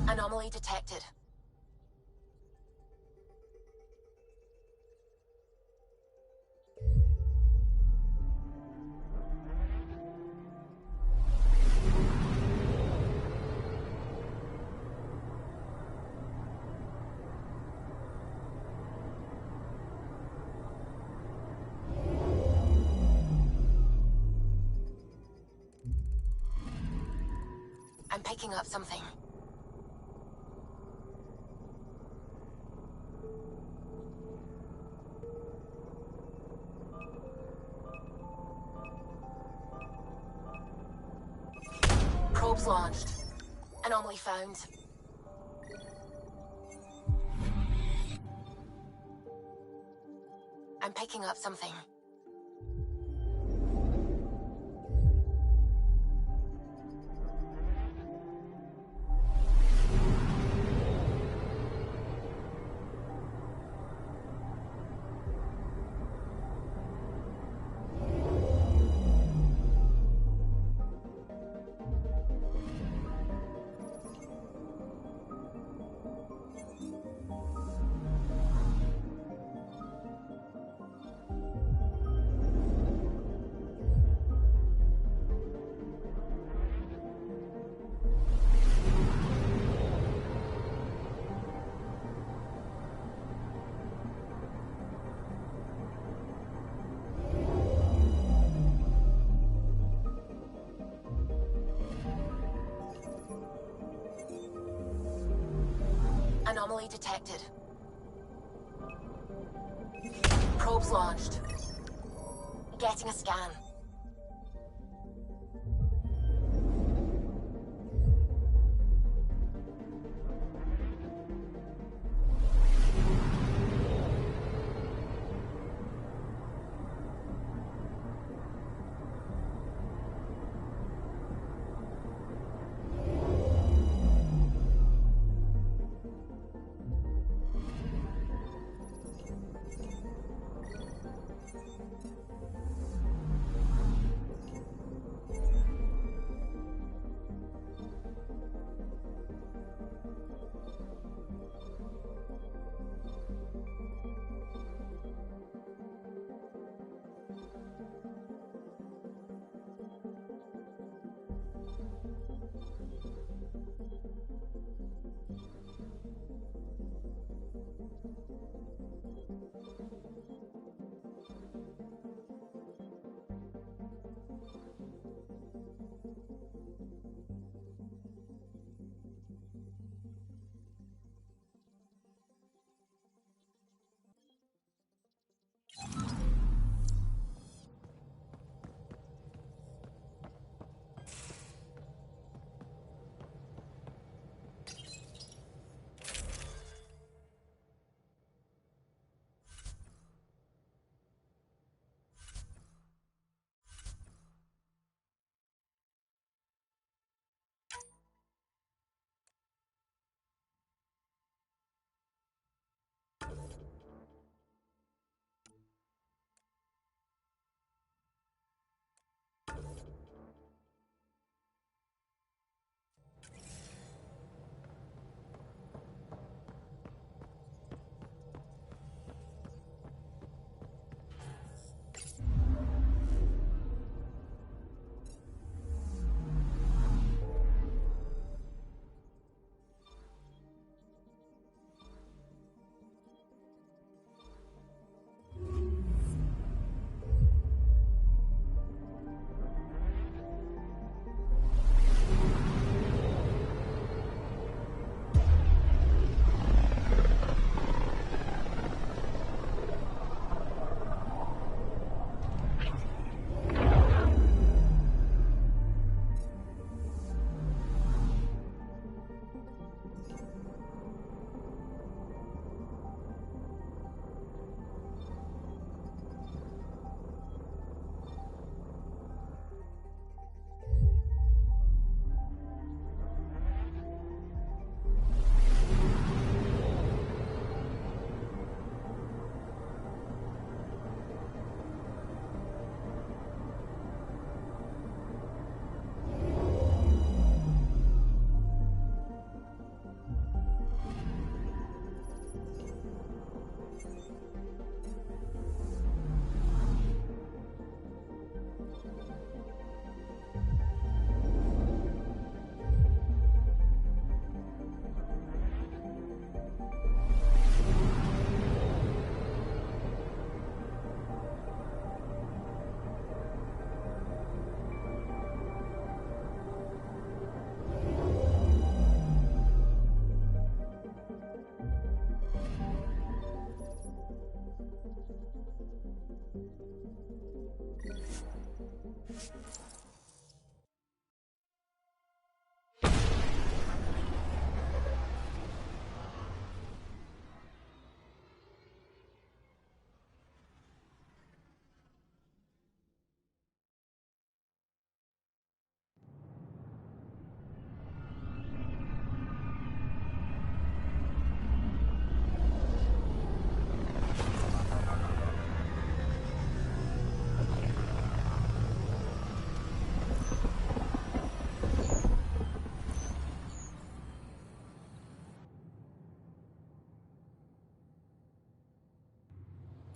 Anomaly detected. I'm picking up something. Probes launched. Anomaly found. I'm picking up something. Anomaly detected. Probes launched. Getting a scan.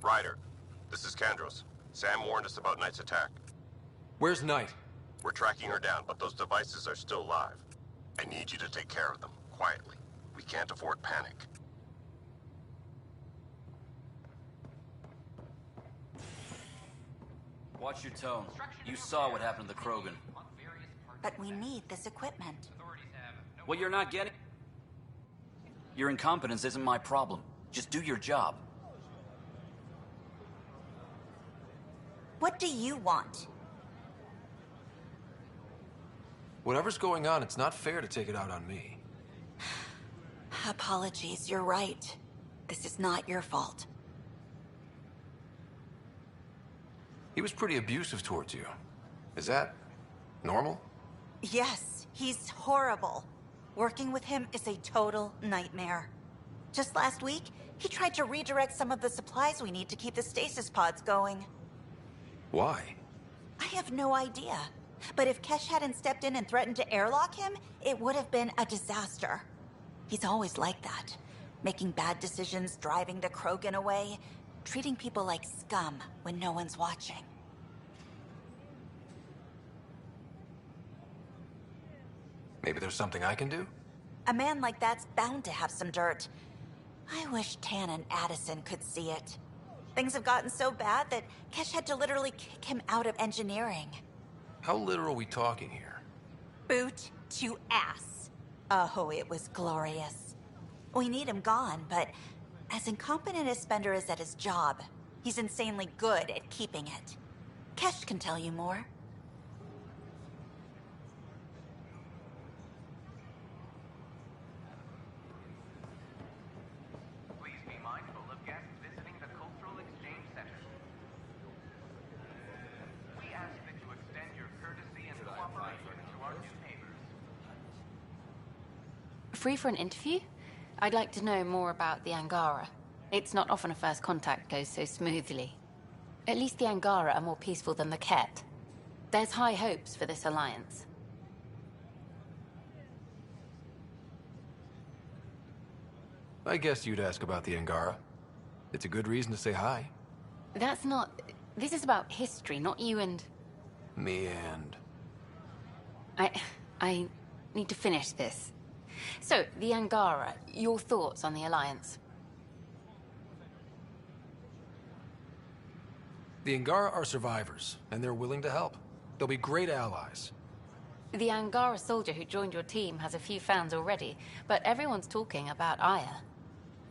Ryder, this is Kandros. Sam warned us about Knight's attack. Where's Knight? We're tracking her down, but those devices are still live. I need you to take care of them, quietly. We can't afford panic. Watch your tone. You saw what happened to the Krogan. But we need this equipment. What you're not getting? Your incompetence isn't my problem. Just do your job. What do you want? Whatever's going on, it's not fair to take it out on me. Apologies, you're right. This is not your fault. He was pretty abusive towards you. Is that normal? Yes, he's horrible. Working with him is a total nightmare. Just last week, he tried to redirect some of the supplies we need to keep the stasis pods going. Why? I have no idea. But if Kesh hadn't stepped in and threatened to airlock him, it would have been a disaster. He's always like that. Making bad decisions, driving the Krogan away, treating people like scum when no one's watching. Maybe there's something I can do? A man like that's bound to have some dirt. I wish Tan and Addison could see it. Things have gotten so bad that Kesh had to literally kick him out of engineering. How literal are we talking here? Boot to ass. Oh, it was glorious. We need him gone, but as incompetent as Spender is at his job, he's insanely good at keeping it. Kesh can tell you more. Please be mindful of guests visiting the Cultural Exchange Center. We ask that you extend your courtesy and cooperation to our new neighbors. Free for an interview? I'd like to know more about the Angara. It's not often a first contact goes so smoothly. At least the Angara are more peaceful than the Ket. There's high hopes for this alliance. I guess you'd ask about the Angara. It's a good reason to say hi. That's not... This is about history, not you and... Me and... I need to finish this. So, the Angara, your thoughts on the alliance? The Angara are survivors, and they're willing to help. They'll be great allies. The Angara soldier who joined your team has a few fans already, but everyone's talking about Aya.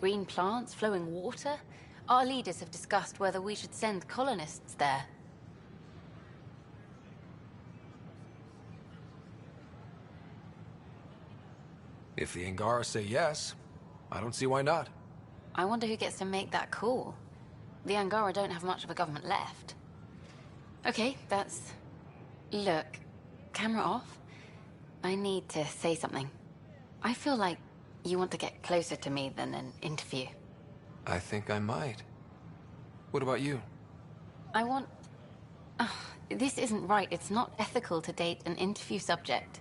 Green plants, flowing water? Our leaders have discussed whether we should send colonists there. If the Angara say yes, I don't see why not. I wonder who gets to make that call. The Angara don't have much of a government left. Okay, that's... Look, camera off. I need to say something. I feel like you want to get closer to me than an interview. I think I might. What about you? I want... this isn't right. It's not ethical to date an interview subject.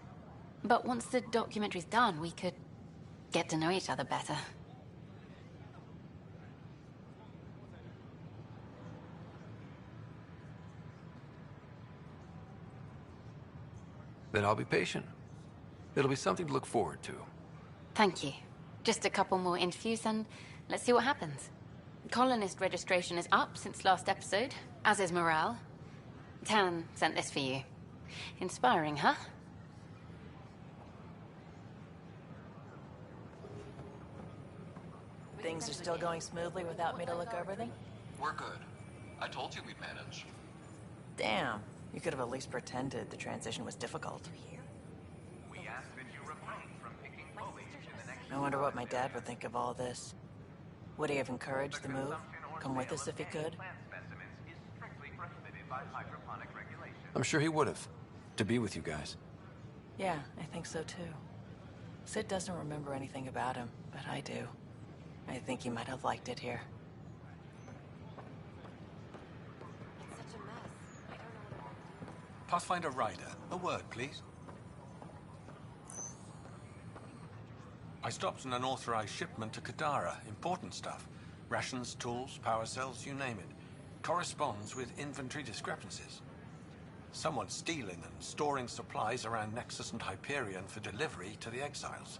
But once the documentary's done, we could get to know each other better. Then I'll be patient. It'll be something to look forward to. Thank you. Just a couple more interviews and let's see what happens. Colonist registration is up since last episode, as is morale. Tan sent this for you. Inspiring, huh? Things are still going smoothly without me to look over them? We're good. I told you we'd manage. Damn. You could have at least pretended the transition was difficult. We ask that you refrain from picking foliage in the next... I wonder what my dad would think of all this. Would he have encouraged the move? Come with us if he could? Plant specimens is strictly prohibited by hydroponic regulations. I'm sure he would have. To be with you guys. Yeah, I think so too. Sid doesn't remember anything about him, but I do. I think he might have liked it here. It's such a mess. I don't know what I want to do. Pathfinder Ryder, a word, please. I stopped an unauthorized shipment to Kadara. Important stuff. Rations, tools, power cells, you name it. Corresponds with inventory discrepancies. Someone's stealing and storing supplies around Nexus and Hyperion for delivery to the exiles.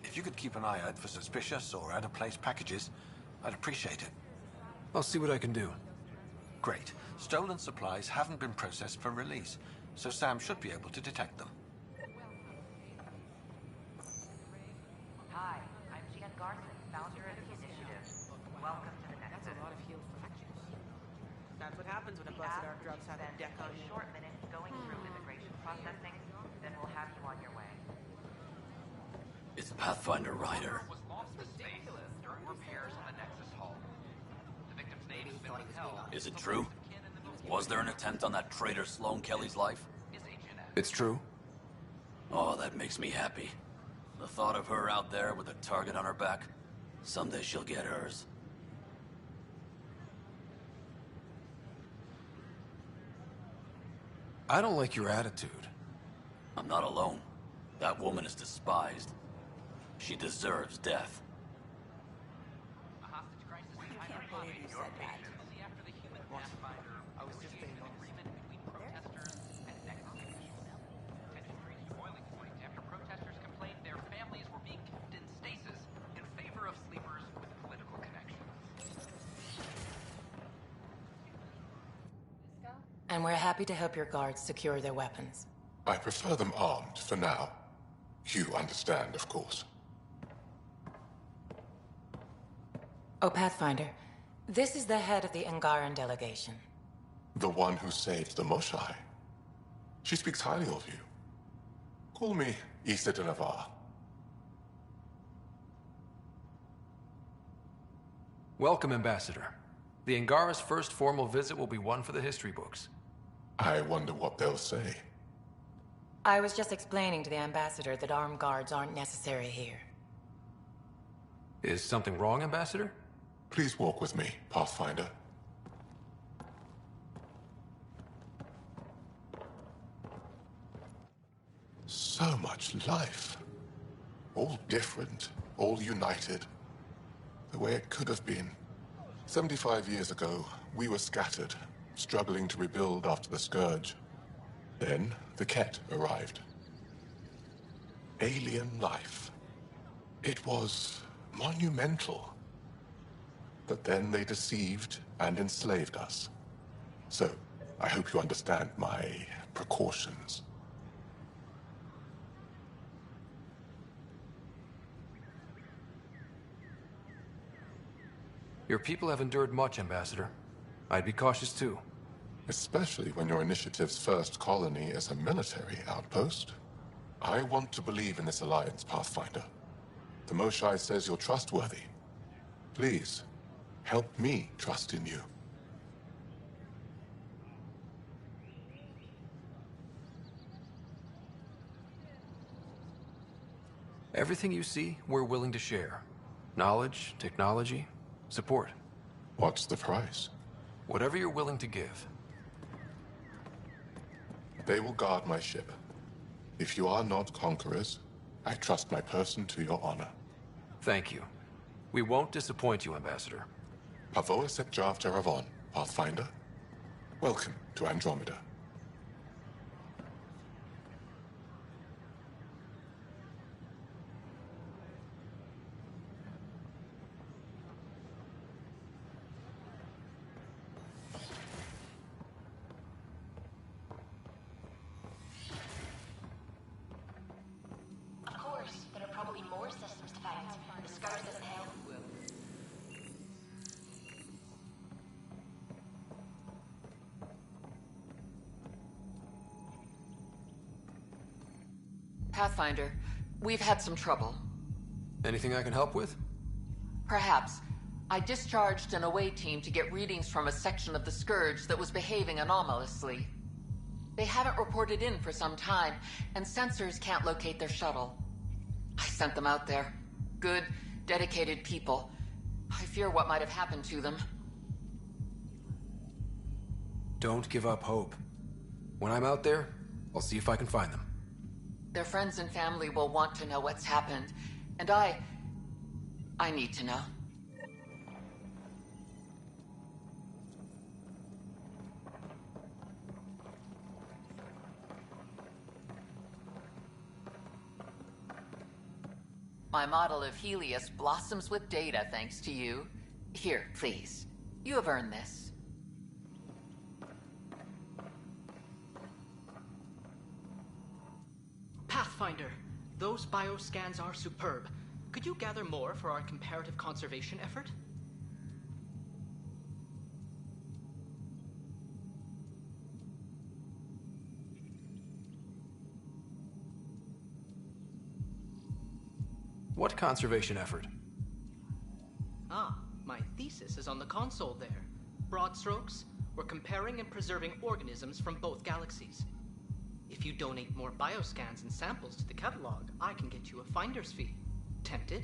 If you could keep an eye out for suspicious or out-of-place packages, I'd appreciate it. I'll see what I can do. Great. Stolen supplies haven't been processed for release, so Sam should be able to detect them. Hi, I'm Jan Garson, founder of the initiative. Welcome to the Nexus. That's a lot of heal for That's what happens when a busted our drugs have a deck on you. Short minute going through immigration processing, then we'll have you on your way. It's Pathfinder Ryder. Was lost to space during repairs on the Nexus hull. The victim's name has been withheld. Is it true? Was there an attempt on that traitor Sloane Kelly's life? It's true. Oh, that makes me happy. The thought of her out there with a target on her back. Someday she'll get hers. I don't like your attitude. I'm not alone. That woman is despised. She deserves death. A hostage crisis is high-profile. Your patience. After the human pathfinder, I was just an agreement between protesters and Nexus officials. Tension reached boiling point after protesters complained their families were being kept in stasis in favor of sleepers with political connections. And we're happy to help your guards secure their weapons. I prefer them armed for now. You understand, of course. Oh, Pathfinder, this is the head of the Angaran delegation. The one who saved the Moshai. She speaks highly of you. Call me Issa de Navarre. Welcome, Ambassador. The Angara's first formal visit will be one for the history books. I wonder what they'll say. I was just explaining to the Ambassador that armed guards aren't necessary here. Is something wrong, Ambassador? Please walk with me, Pathfinder. So much life. All different, all united. The way it could have been. 75 years ago, we were scattered, struggling to rebuild after the Scourge. Then, the Ket arrived. Alien life. It was monumental. But then they deceived and enslaved us. So, I hope you understand my precautions. Your people have endured much, Ambassador. I'd be cautious too. Especially when your initiative's first colony is a military outpost. I want to believe in this alliance, Pathfinder. The Moshai says you're trustworthy. Please, help me trust in you. Everything you see, we're willing to share. Knowledge, technology, support. What's the price? Whatever you're willing to give. They will guard my ship. If you are not conquerors, I trust my person to your honor. Thank you. We won't disappoint you, Ambassador. Pavoa set Jav Teravon, Pathfinder. Welcome to Andromeda. Of course, there are probably more systems to find. The Scourge doesn't help. Pathfinder, we've had some trouble. Anything I can help with? Perhaps. I discharged an away team to get readings from a section of the Scourge that was behaving anomalously. They haven't reported in for some time, and sensors can't locate their shuttle. I sent them out there. Good, dedicated people. I fear what might have happened to them. Don't give up hope. When I'm out there, I'll see if I can find them. Their friends and family will want to know what's happened, and I need to know. My model of Helios blossoms with data thanks to you. Here, please. You have earned this. Pathfinder, those bioscans are superb. Could you gather more for our comparative conservation effort? What conservation effort? Ah, my thesis is on the console there. Broad strokes, we're comparing and preserving organisms from both galaxies. If you donate more bioscans and samples to the catalog, I can get you a finder's fee. Tempted?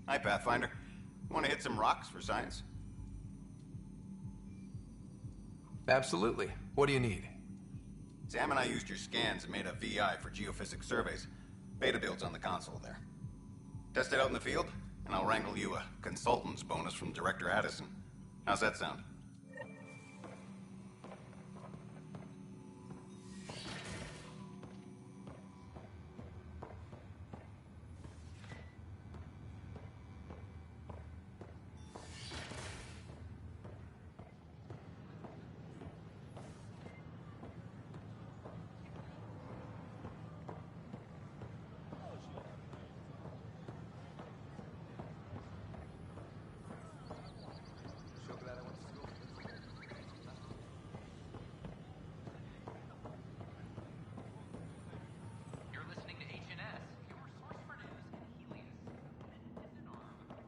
Hi, Pathfinder. Want to hit some rocks for science? Absolutely. What do you need? Sam and I used your scans and made a VI for geophysics surveys. Beta builds on the console there. Test it out in the field, and I'll wrangle you a consultant's bonus from Director Addison. How's that sound? You're listening to HNS, your source for news in Helios, an independent arm of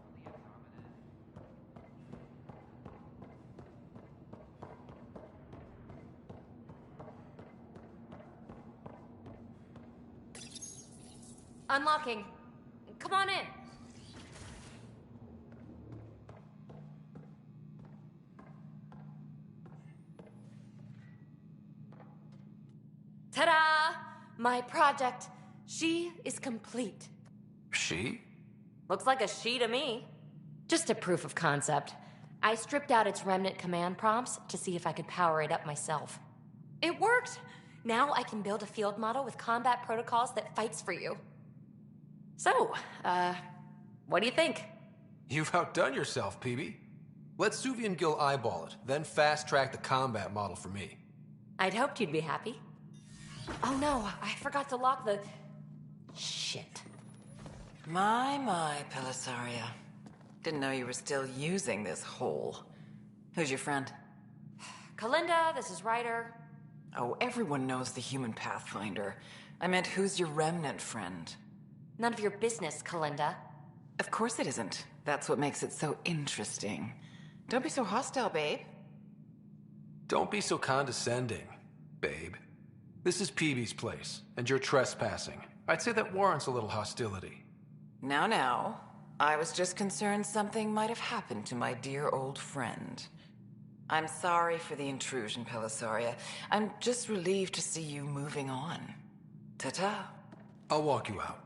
the Andromeda. Unlocking. Come on in. Ta-da! My project. She is complete. She? Looks like a she to me. Just a proof of concept. I stripped out its remnant command prompts to see if I could power it up myself. It worked! Now I can build a field model with combat protocols that fights for you. So, what do you think? You've outdone yourself, PB. Let Suvi and Gil eyeball it, then fast-track the combat model for me. I'd hoped you'd be happy. Oh no, I forgot to lock the... Shit. My, Pellisaria. Didn't know you were still using this hole. Who's your friend? Kalinda, this is Ryder. Oh, everyone knows the human Pathfinder. I meant, who's your remnant friend? None of your business, Kalinda. Of course it isn't. That's what makes it so interesting. Don't be so hostile, babe. Don't be so condescending, babe. This is PB's place, and you're trespassing. I'd say that warrants a little hostility. Now. I was just concerned something might have happened to my dear old friend. I'm sorry for the intrusion, Pellisaria. I'm just relieved to see you moving on. Ta-ta. I'll walk you out.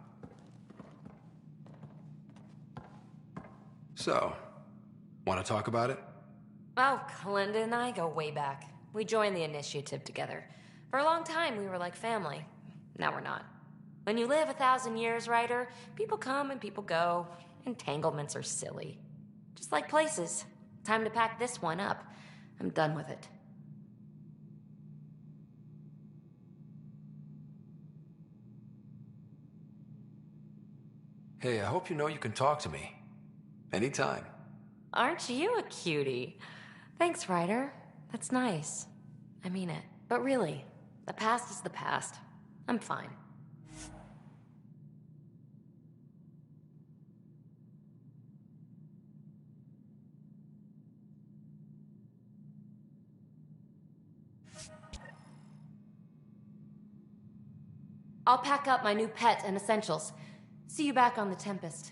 So, Want to talk about it? Oh, Linda and I go way back. We joined the initiative together. For a long time, we were like family. Now we're not. When you live 1,000 years, Ryder, people come and people go. Entanglements are silly. Just like places. Time to pack this one up. I'm done with it. Hey, I hope you know you can talk to me. Anytime. Aren't you a cutie? Thanks, Ryder. That's nice. I mean it. But really, the past is the past. I'm fine. I'll pack up my new pet and essentials. See you back on the Tempest.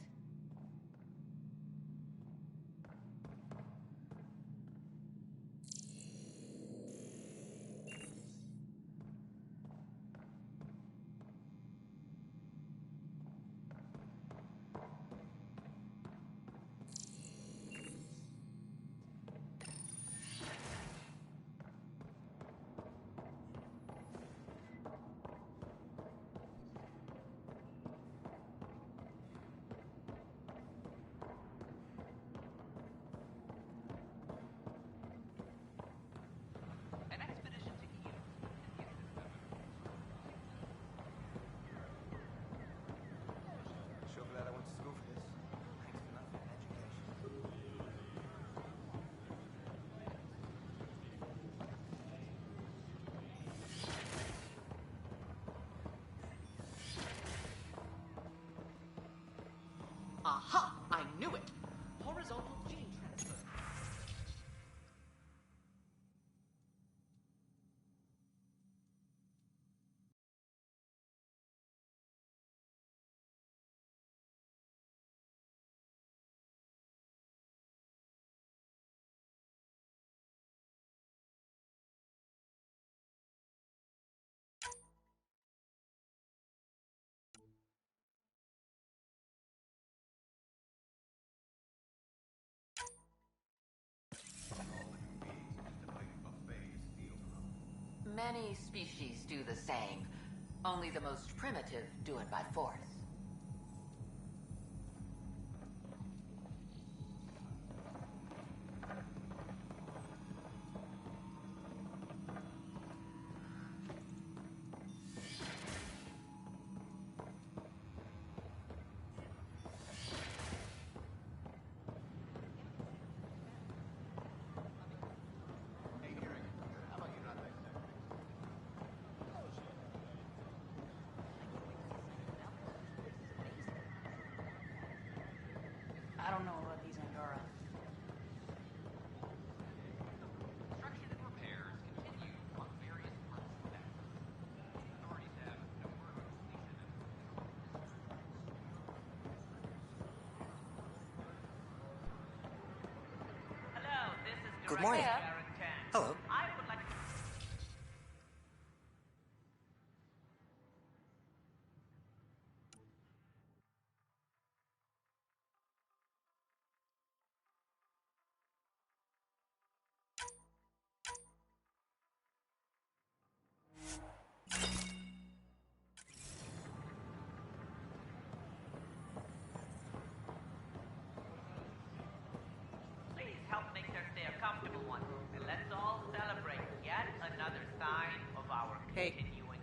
Aha! I knew it! Horizontal gene transfer. Many species do the same. Only the most primitive do it by force. I don't know about these Angara. Construction and repairs continue on various parts of the network. Authorities have no word on completion Hello, this is Good morning. Hello. I would like to... Please help make their stay a comfortable one, and let's all celebrate yet another sign of our continuing...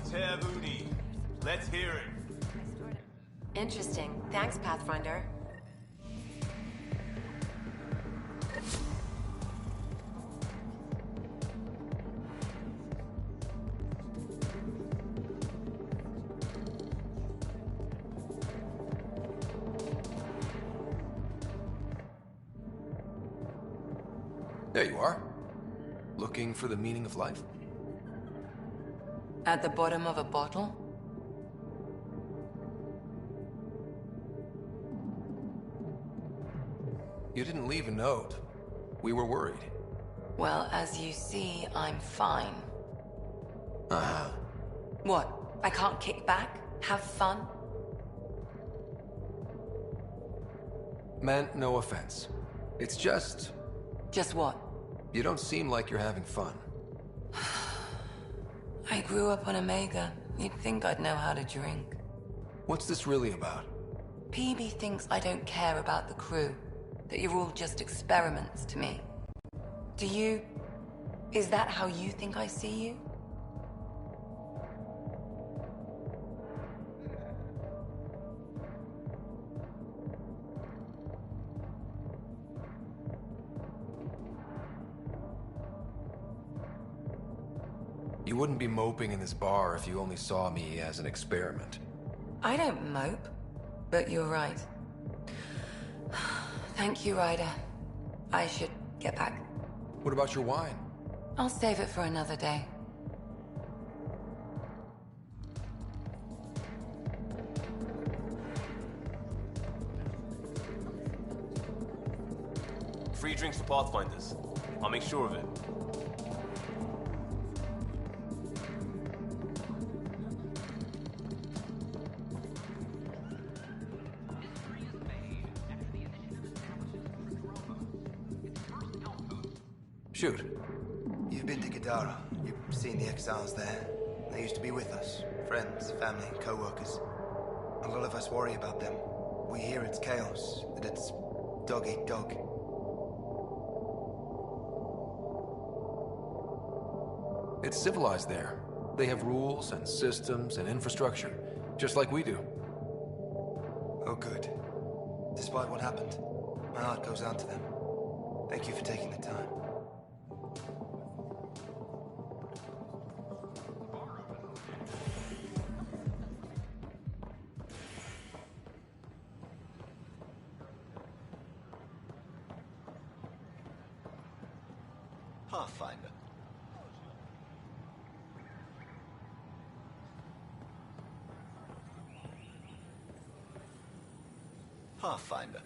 Tervuni. Let's hear it. Interesting. Thanks, Pathfinder. There you are. Looking for the meaning of life? At the bottom of a bottle? You didn't leave a note. We were worried. Well, as you see, I'm fine. Uh-huh. What? I can't kick back? Have fun? Meant no offense. It's just... Just what? You don't seem like you're having fun. I grew up on Omega. You'd think I'd know how to drink. What's this really about? PB thinks I don't care about the crew. That you're all just experiments to me. Do you... Is that how you think I see you? You wouldn't be moping in this bar if you only saw me as an experiment. I don't mope, but you're right. Thank you, Ryder. I should get back. What about your wine? I'll save it for another day. Free drinks for Pathfinders. I'll make sure of it. Shoot. You've been to Gadara. You've seen the exiles there. They used to be with us. Friends, family, co-workers. A lot of us worry about them. We hear it's chaos, that it's dog eat dog. It's civilized there. They have rules and systems and infrastructure, just like we do. Oh, good. Despite what happened, my heart goes out to them. Thank you for taking the time. Pathfinder. Pathfinder.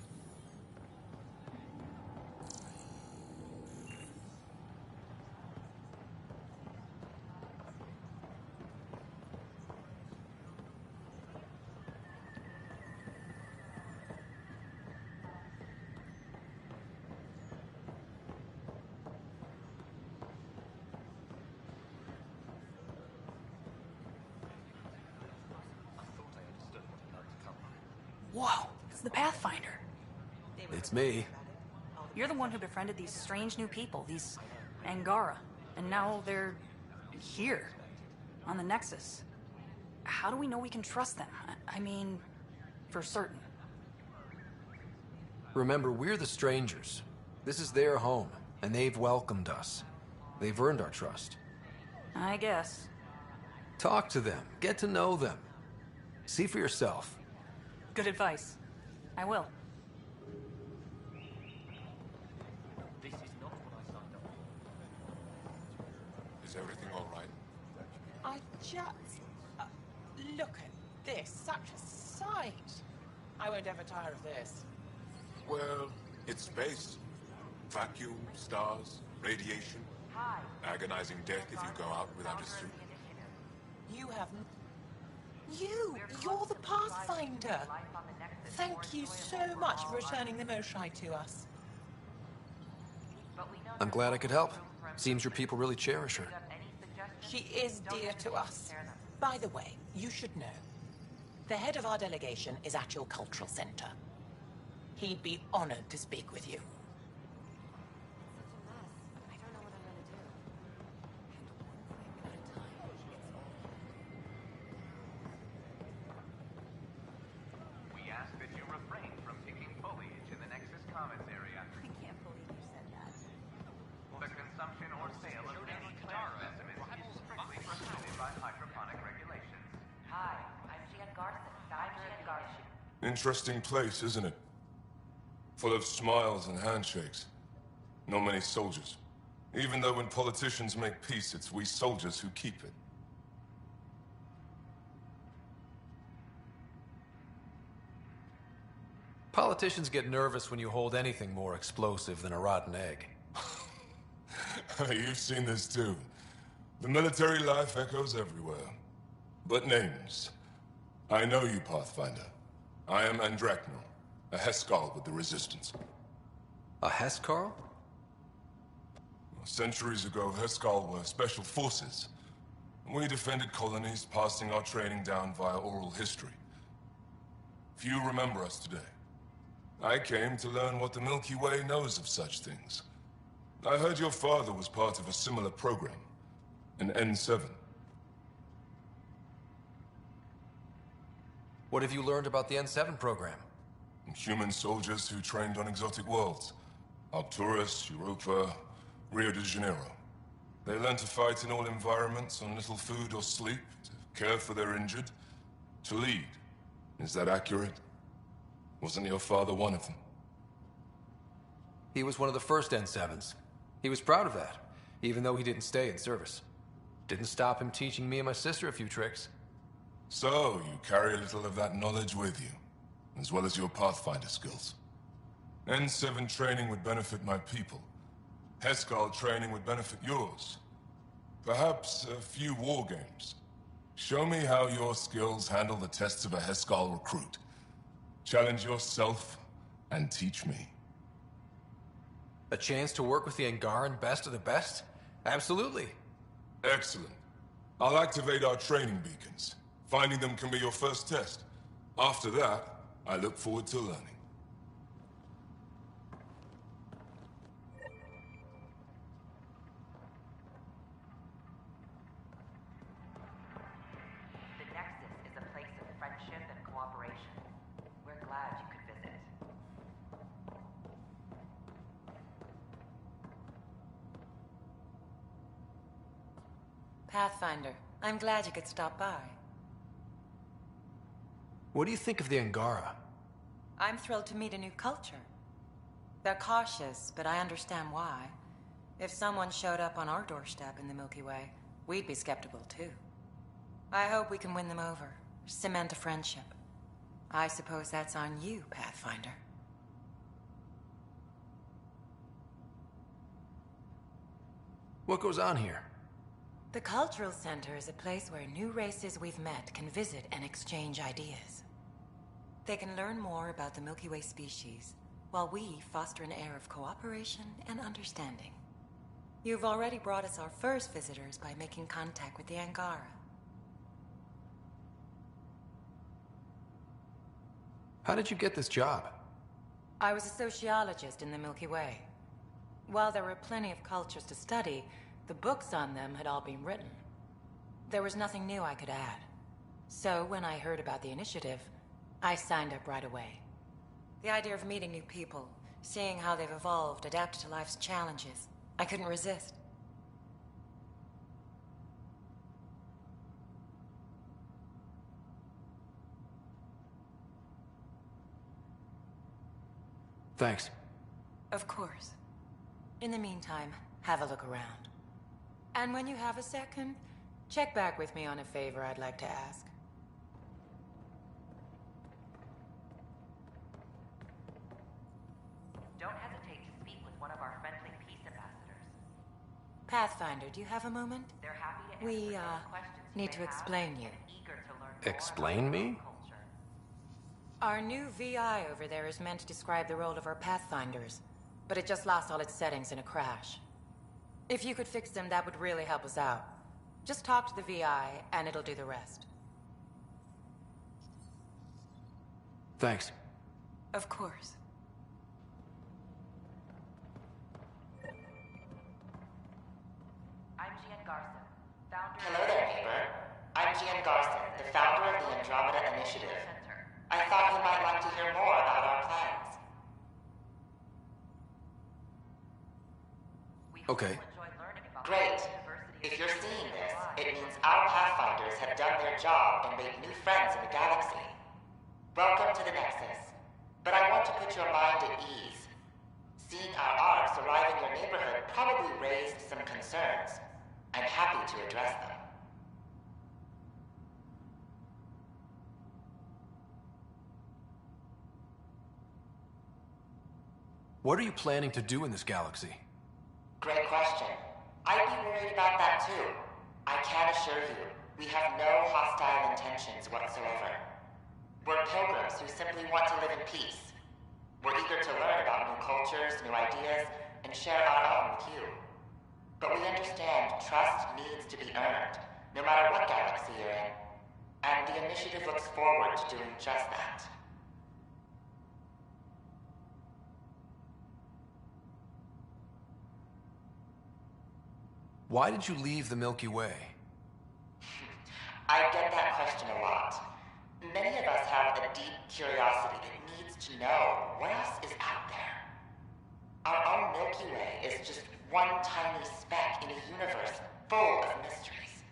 Whoa, it's the Pathfinder. It's me. You're the one who befriended these strange new people, these Angara. And now they're here, on the Nexus. How do we know we can trust them? I mean, for certain. Remember, we're the strangers. This is their home, and they've welcomed us. They've earned our trust. I guess. Talk to them. Get to know them. See for yourself. Good advice. I will. This is not what I signed up for. Is everything all right? I just... look at this. Such a sight. I won't ever tire of this. Well, it's space. Vacuum, stars, radiation. Agonizing death if you go out without a suit. You have... You're the Pathfinder. Thank you so much for returning the Moshai to us. I'm glad I could help. Seems your people really cherish her. She is dear to us. By the way, you should know. The head of our delegation is at your cultural center. He'd be honored to speak with you. Interesting place, isn't it? Full of smiles and handshakes. Not many soldiers. Even though when politicians make peace, it's we soldiers who keep it. Politicians get nervous when you hold anything more explosive than a rotten egg. You've seen this too. The military life echoes everywhere. But names. I know you, Pathfinder. I am Andrômeda, a Heskal with the Resistance. A Heskal? Centuries ago, Heskal were special forces. We defended colonies, passing our training down via oral history. Few remember us today. I came to learn what the Milky Way knows of such things. I heard your father was part of a similar program, an N7. What have you learned about the N7 program? Human soldiers who trained on exotic worlds. Arcturus, Europa, Rio de Janeiro. They learn to fight in all environments on little food or sleep, to care for their injured, to lead. Is that accurate? Wasn't your father one of them? He was one of the first N7s. He was proud of that, even though he didn't stay in service. Didn't stop him teaching me and my sister a few tricks. So, you carry a little of that knowledge with you, as well as your Pathfinder skills. N7 training would benefit my people. Heskal training would benefit yours. Perhaps a few war games. Show me how your skills handle the tests of a Heskal recruit. Challenge yourself, and teach me. A chance to work with the Angaran best of the best? Absolutely. Excellent. I'll activate our training beacons. Finding them can be your first test. After that, I look forward to learning. The Nexus is a place of friendship and cooperation. We're glad you could visit. Pathfinder, I'm glad you could stop by. What do you think of the Angara? I'm thrilled to meet a new culture. They're cautious, but I understand why. If someone showed up on our doorstep in the Milky Way, we'd be skeptical too. I hope we can win them over, cement a friendship. I suppose that's on you, Pathfinder. What goes on here? The Cultural Center is a place where new races we've met can visit and exchange ideas. They can learn more about the Milky Way species, while we foster an air of cooperation and understanding. You've already brought us our first visitors by making contact with the Angara. How did you get this job? I was a sociologist in the Milky Way. While there were plenty of cultures to study, the books on them had all been written. There was nothing new I could add. So when I heard about the initiative, I signed up right away. The idea of meeting new people, seeing how they've evolved, adapted to life's challenges, I couldn't resist. Thanks. Of course. In the meantime, have a look around. And when you have a second, check back with me on a favor I'd like to ask. Don't hesitate to speak with one of our friendly peace ambassadors. Pathfinder, do you have a moment? They're happy to answer We, any questions you need may to have explain you. and eager to learn more Explain me? Our new VI over there is meant to describe the role of our Pathfinders, but it just lost all its settings in a crash. If you could fix them, that would really help us out. Just talk to the VI, and it'll do the rest. Thanks. Of course. I'm Gian Garson, founder Hello there, neighbor. I'm Gian Garson, the founder of the Andromeda Initiative. I thought you might like to hear more about our plans. Okay. Great. If you're seeing this, it means our Pathfinders have done their job and made new friends in the galaxy. Welcome to the Nexus. But I want to put your mind at ease. Seeing our arcs arrive in your neighborhood probably raised some concerns. I'm happy to address them. What are you planning to do in this galaxy? Great question. I'd be worried about that too. I can assure you, we have no hostile intentions whatsoever. We're pilgrims who simply want to live in peace. We're eager to learn about new cultures, new ideas, and share our own with you. But we understand trust needs to be earned, no matter what galaxy you're in. And the initiative looks forward to doing just that. Why did you leave the Milky Way? I get that question a lot. Many of us have a deep curiosity that needs to know what else is out there. Our own Milky Way is just one tiny speck in a universe full of mysteries.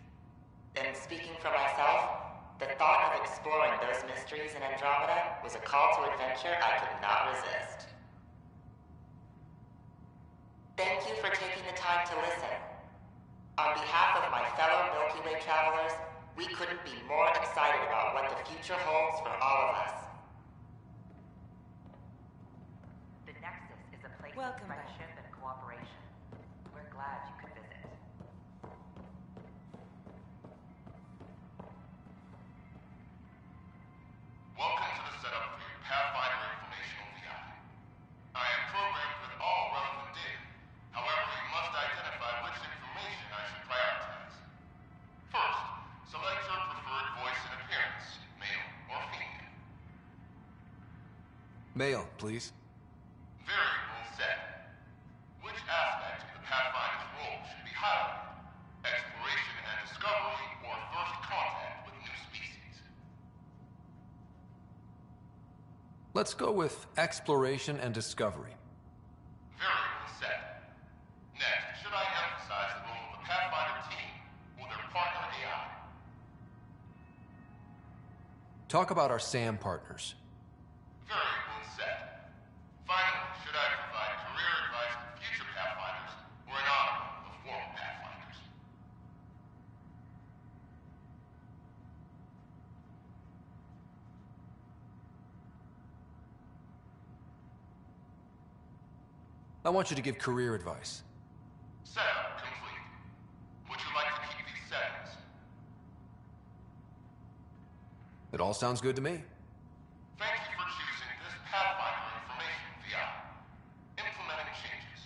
And speaking for myself, the thought of exploring those mysteries in Andromeda was a call to adventure I could not resist. Thank you for taking the time to listen. On behalf of my fellow Milky Way travelers, we couldn't be more excited about what the future holds for all of us. The Nexus is a place of friendship and cooperation. We're glad you could visit. Welcome to the setup for your Pathfinder Informational VI. I am programmed with all relevant data. However, you must identify which information I should prioritize. First, select your preferred voice and appearance, male or female. Male, please. Variable set. Which aspect of the Pathfinder's role should be highlighted? Exploration and discovery or first contact with new species? Let's go with exploration and discovery. Variable set. Next, should I emphasize the role of the Pathfinder team or their partner AI? Talk about our SAM partners. Variable set. Finally, should I provide career advice to future Pathfinders or in honor of the former Pathfinders? I want you to give career advice. Setup complete. Would you like to keep these settings? It all sounds good to me. Thank you for choosing this Pathfinder Information VI. Implementing changes.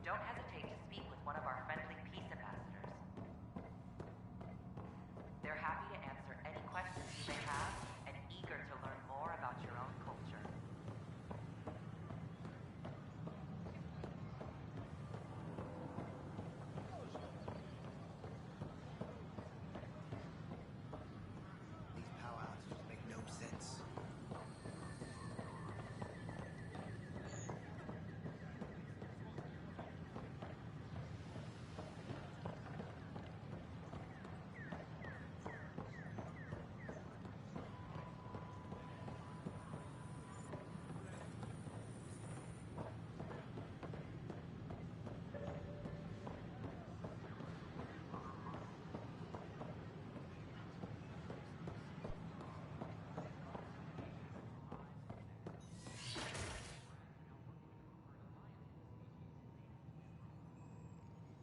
Don't hesitate to speak with one of our friendly peace ambassadors. They're happy to answer any questions you may have and eager to learn more about your own culture. These power outages make no sense.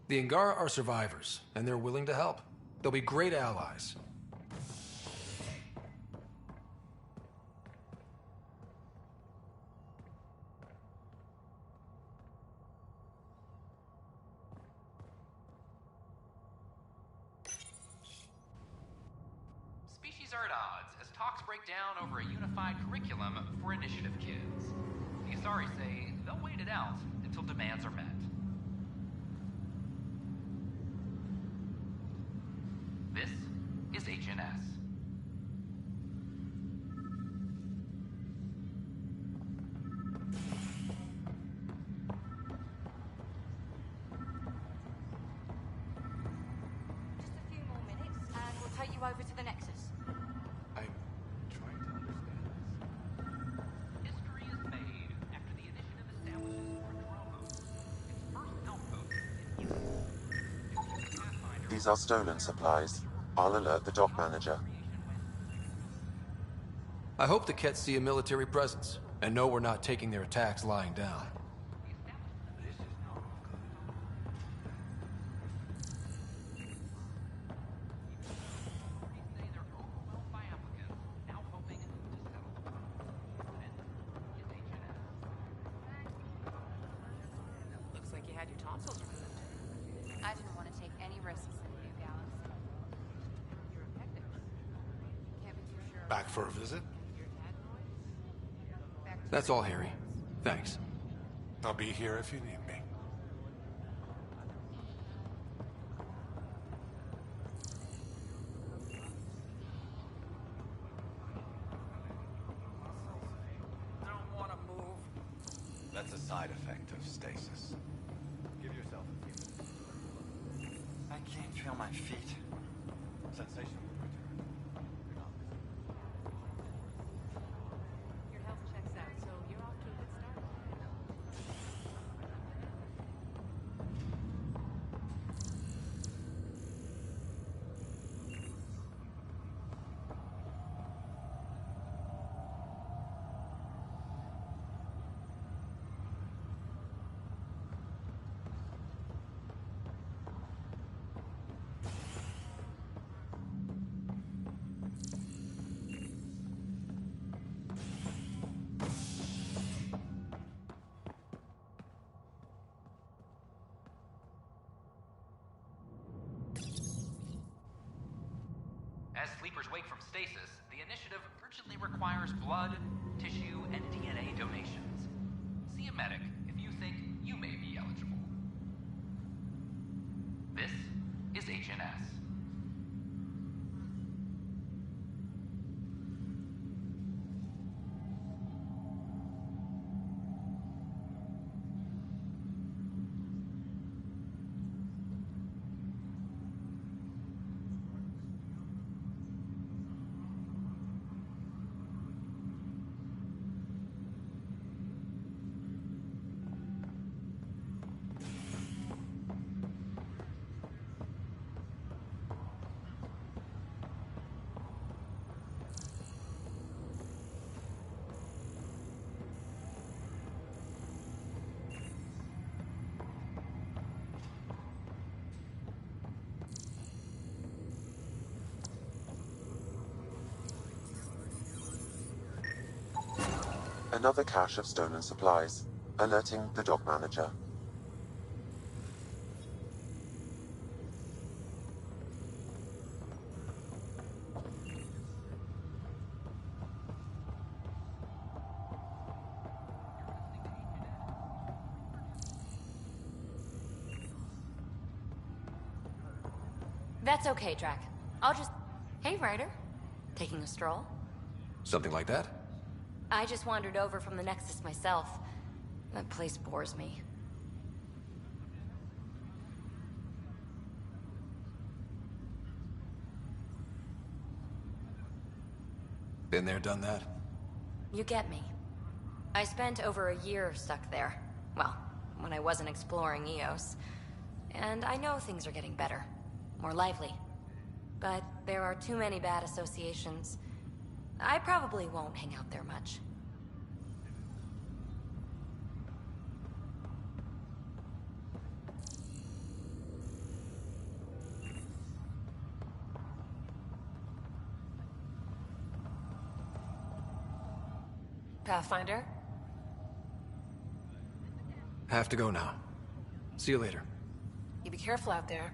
The Angara are survivors, and they're willing to help. They'll be great allies. Species are at odds as talks break down over a unified curriculum for initiative kids. The Asari say they'll wait it out until demands are met. This is HNS. Just a few more minutes and we'll take over to the Nexus. I'm trying to understand this. History is made after the initiative establishes Paranormal, its first outpost in Pathfinder. These are stolen supplies. I'll alert the dock manager. I hope the Kett see a military presence, and know we're not taking their attacks lying down. Looks like you had your tonsils removed. I didn't want to take any risks in a new galaxy. Can't be too sure. Back for a visit? That's all, Harry. Thanks. I'll be here if you need me. Don't want to move. That's a side effect of stasis. Give yourself a few minutes. I can't feel my feet. Sensation will return. Your health checks out, so you're off to a good start. As sleepers wake from stasis, the initiative urgently requires blood, tissue, and DNA donations. See a medic if you think you may be eligible. This is HNS. Another cache of stolen supplies. Alerting the dock manager. That's okay, Drac. I'll just... Hey, Ryder. Taking a stroll? Something like that? I just wandered over from the Nexus myself. That place bores me. Been there, done that? You get me. I spent over a year stuck there. Well, when I wasn't exploring Eos. And I know things are getting better. More lively. But there are too many bad associations. I probably won't hang out there much. Pathfinder? Have to go now. See you later. You be careful out there.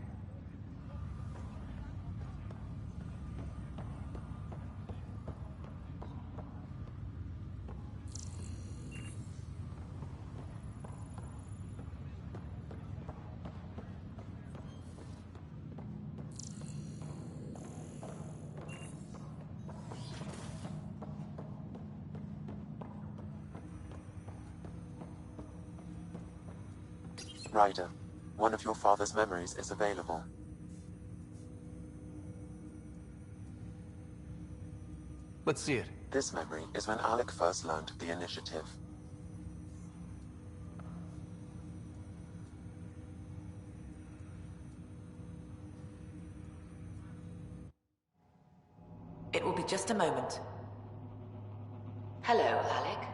Ryder, one of your father's memories is available. Let's see it. This memory is when Alec first learned the initiative. It will be just a moment. Hello, Alec.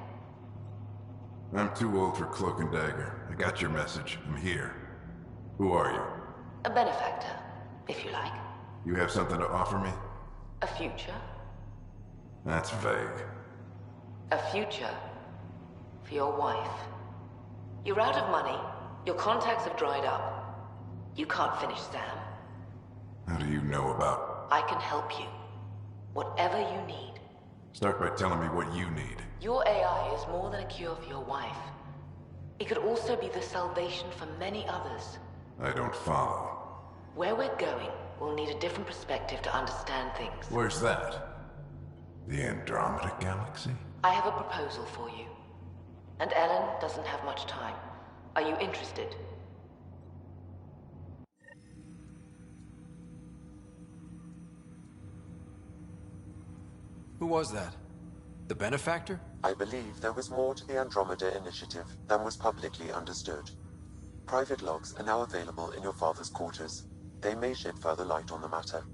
I'm too old for cloak and dagger. I got your message. I'm here. Who are you? A benefactor, if you like. You have something to offer me? A future. That's vague. A future for your wife. You're out of money. Your contacts have dried up. You can't finish Sam. How do you know about... I can help you. Whatever you need. Start by telling me what you need. Your AI is more than a cure for your wife. It could also be the salvation for many others. I don't follow. Where we're going, we'll need a different perspective to understand things. Where's that? The Andromeda Galaxy? I have a proposal for you. And Ellen doesn't have much time. Are you interested? Who was that? The benefactor? I believe there was more to the Andromeda initiative than was publicly understood. Private logs are now available in your father's quarters. They may shed further light on the matter.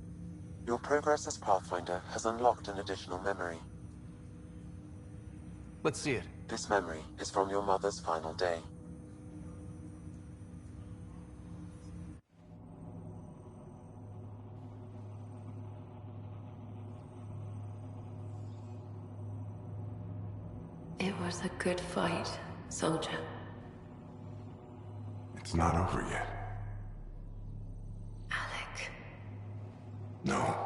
Your progress as Pathfinder has unlocked an additional memory. Let's see it. This memory is from your mother's final day. It was a good fight, soldier. It's not over yet. Alec. No.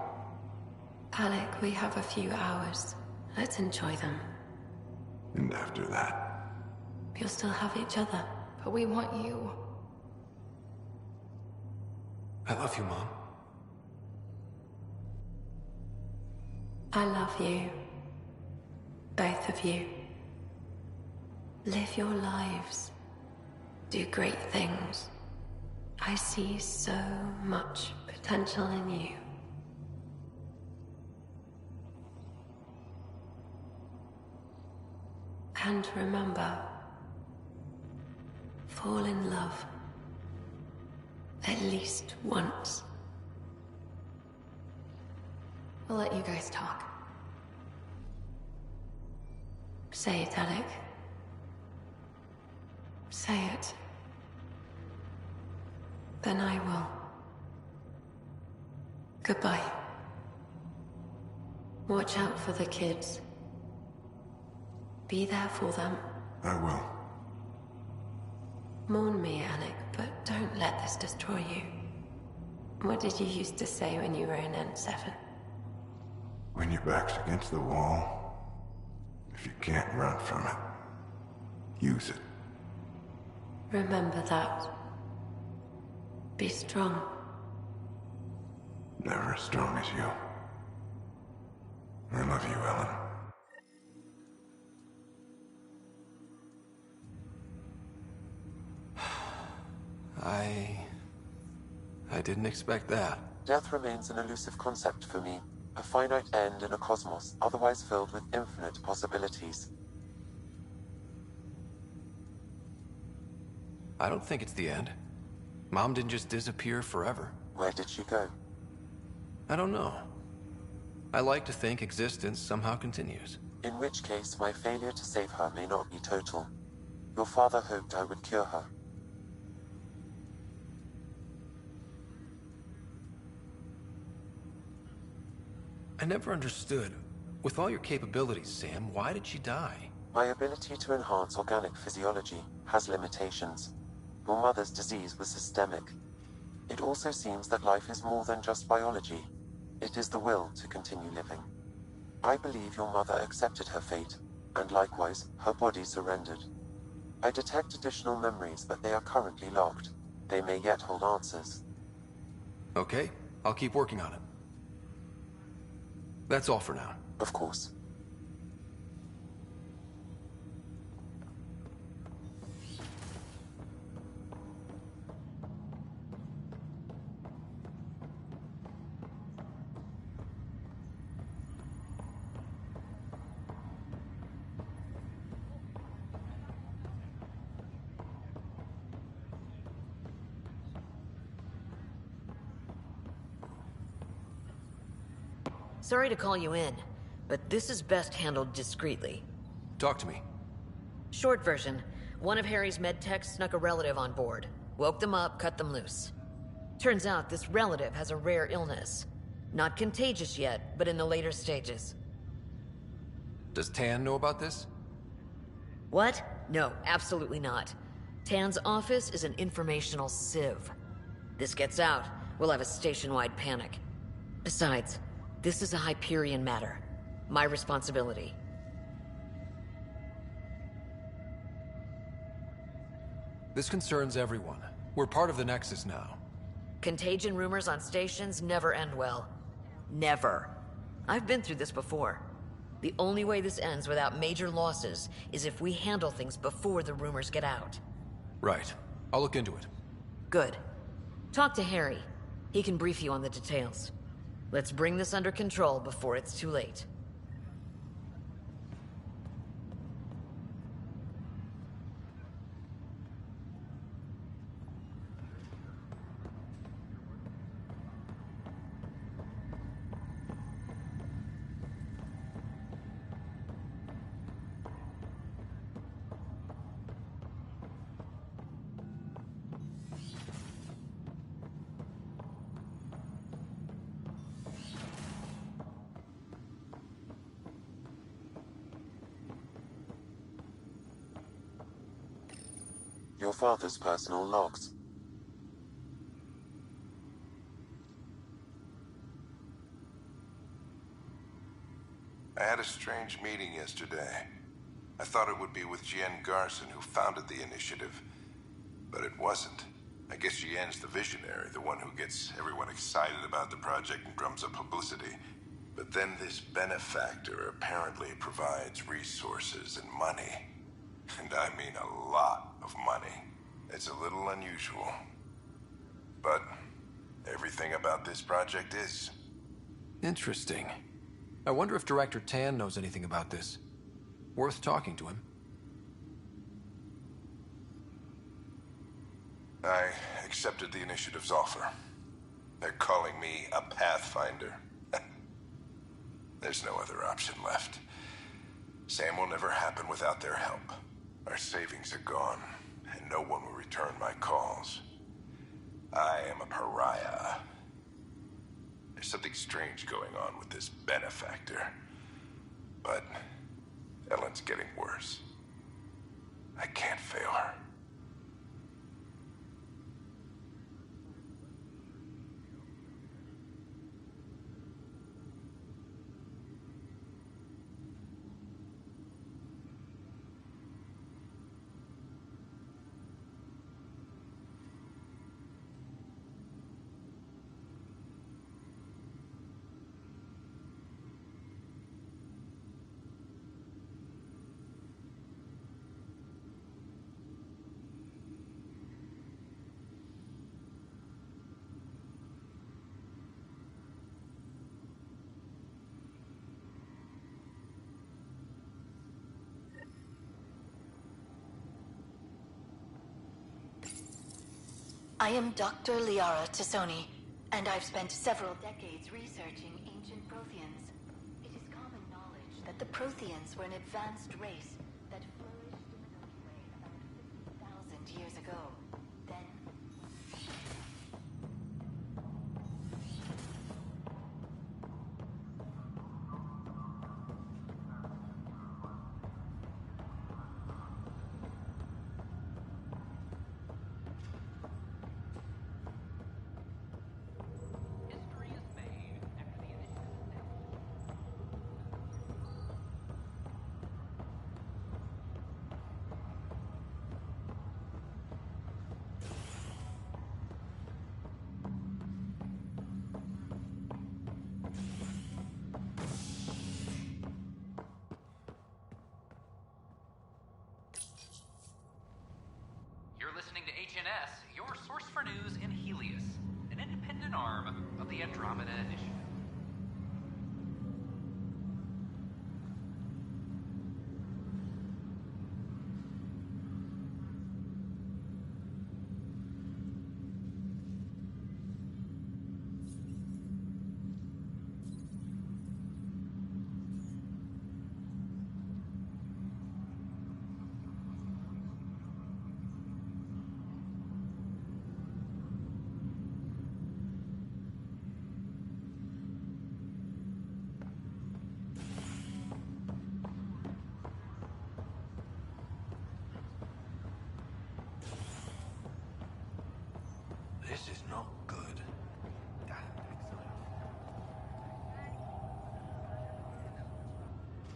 Alec, we have a few hours. Let's enjoy them. And after that? You'll still have each other, but we want you. I love you, Mom. I love you. Both of you. Live your lives. Do great things. I see so much potential in you. And remember, fall in love. At least once. We'll let you guys talk. Say it, Alec. Say it. Then I will. Goodbye. Watch out for the kids. Be there for them. I will. Mourn me, Alec, but don't let this destroy you. What did you used to say when you were in N7? When your back's against the wall, if you can't run from it, use it. Remember that. Be strong. Never as strong as you. I love you, Ellen. I didn't expect that. Death remains an elusive concept for me. A finite end in a cosmos otherwise filled with infinite possibilities. I don't think it's the end. Mom didn't just disappear forever. Where did she go? I don't know. I like to think existence somehow continues. In which case, my failure to save her may not be total. Your father hoped I would cure her. I never understood. With all your capabilities, Sam, why did she die? My ability to enhance organic physiology has limitations. Your mother's disease was systemic. It also seems that life is more than just biology. It is the will to continue living. I believe your mother accepted her fate, and likewise, her body surrendered. I detect additional memories, but they are currently locked. They may yet hold answers. Okay, I'll keep working on it. That's all for now. Of course. Sorry to call you in, but this is best handled discreetly. Talk to me. Short version, one of Harry's med techs snuck a relative on board. Woke them up, cut them loose. Turns out this relative has a rare illness. Not contagious yet, but in the later stages. Does Tan know about this? What? No, absolutely not. Tan's office is an informational sieve. This gets out, we'll have a station-wide panic. Besides, this is a Hyperion matter. My responsibility. This concerns everyone. We're part of the Nexus now. Contagion rumors on stations never end well. Never. I've been through this before. The only way this ends without major losses is if we handle things before the rumors get out. Right. I'll look into it. Good. Talk to Harry. He can brief you on the details. Let's bring this under control before it's too late. Your father's personal logs. I had a strange meeting yesterday. I thought it would be with Jien Garson, who founded the initiative, but it wasn't. I guess Jien's the visionary, the one who gets everyone excited about the project and drums up publicity. But then this benefactor apparently provides resources and money. And I mean a lot of money. It's a little unusual. But everything about this project is. Interesting. I wonder if Director Tan knows anything about this. Worth talking to him. I accepted the initiative's offer. They're calling me a Pathfinder. There's no other option left. Sam will never happen without their help. Our savings are gone, and no one will return my calls. I am a pariah. There's something strange going on with this benefactor. But Ellen's getting worse. I can't fail her. I am Dr. Liara Tassoni, and I've spent several decades researching ancient Protheans. It is common knowledge that the Protheans were an advanced race that flourished in the Milky Way about 50,000 years ago. Then... You're listening to HNS, your source for news in Helios, an independent arm of the Andromeda Initiative.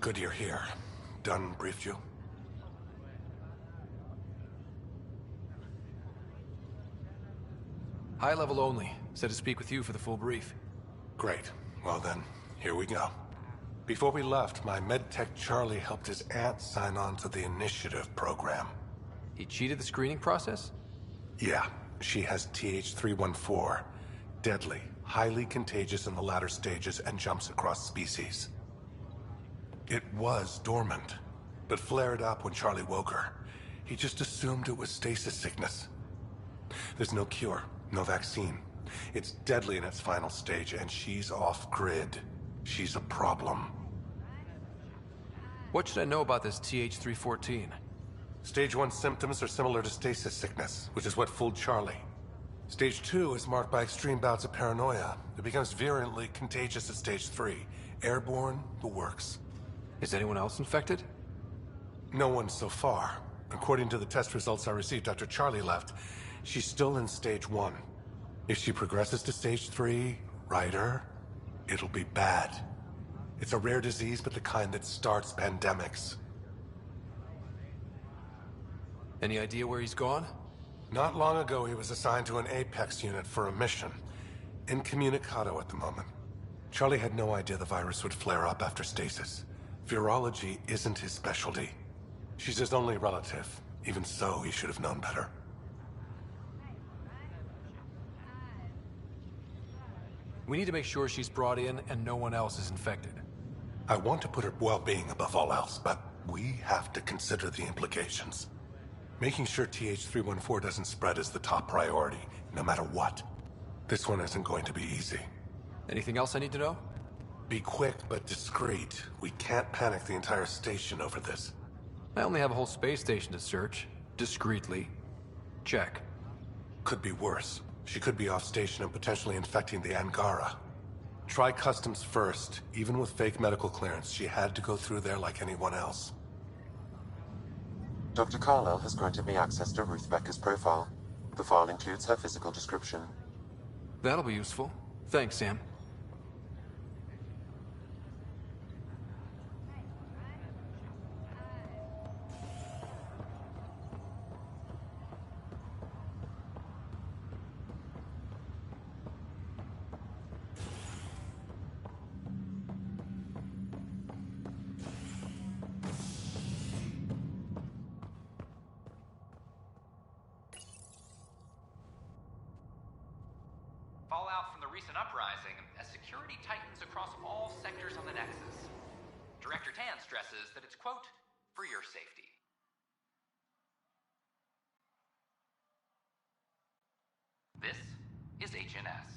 Good you're here. Dunn briefed you? High level only. Said to speak with you for the full brief. Great. Well then, here we go. Before we left, my medtech Charlie helped his aunt sign on to the initiative program. He cheated the screening process? Yeah, she has TH314. Deadly, highly contagious in the latter stages and jumps across species. It was dormant, but flared up when Charlie woke her. He just assumed it was stasis sickness. There's no cure, no vaccine. It's deadly in its final stage, and she's off-grid. She's a problem. What should I know about this TH314? Stage 1 symptoms are similar to stasis sickness, which is what fooled Charlie. Stage 2 is marked by extreme bouts of paranoia. It becomes virulently contagious at Stage 3. Airborne, the works. Is anyone else infected? No one so far. According to the test results I received after Charlie left, she's still in Stage 1. If she progresses to Stage 3, Ryder, it'll be bad. It's a rare disease, but the kind that starts pandemics. Any idea where he's gone? Not long ago, he was assigned to an Apex unit for a mission. Incommunicado at the moment. Charlie had no idea the virus would flare up after stasis. Virology isn't his specialty. She's his only relative. Even so, he should have known better. We need to make sure she's brought in and no one else is infected. I want to put her well-being above all else, but we have to consider the implications. Making sure TH314 doesn't spread is the top priority, no matter what. This one isn't going to be easy. Anything else I need to know? Be quick, but discreet. We can't panic the entire station over this. I only have a whole space station to search. Discreetly. Check. Could be worse. She could be off station and potentially infecting the Angara. Try customs first. Even with fake medical clearance, she had to go through there like anyone else. Dr. Carlyle has granted me access to Ruth Becker's profile. The file includes her physical description. That'll be useful. Thanks, Sam. Fallout from the recent uprising as security tightens across all sectors on the Nexus. Director Tan stresses that it's, quote, for your safety. This is HNS.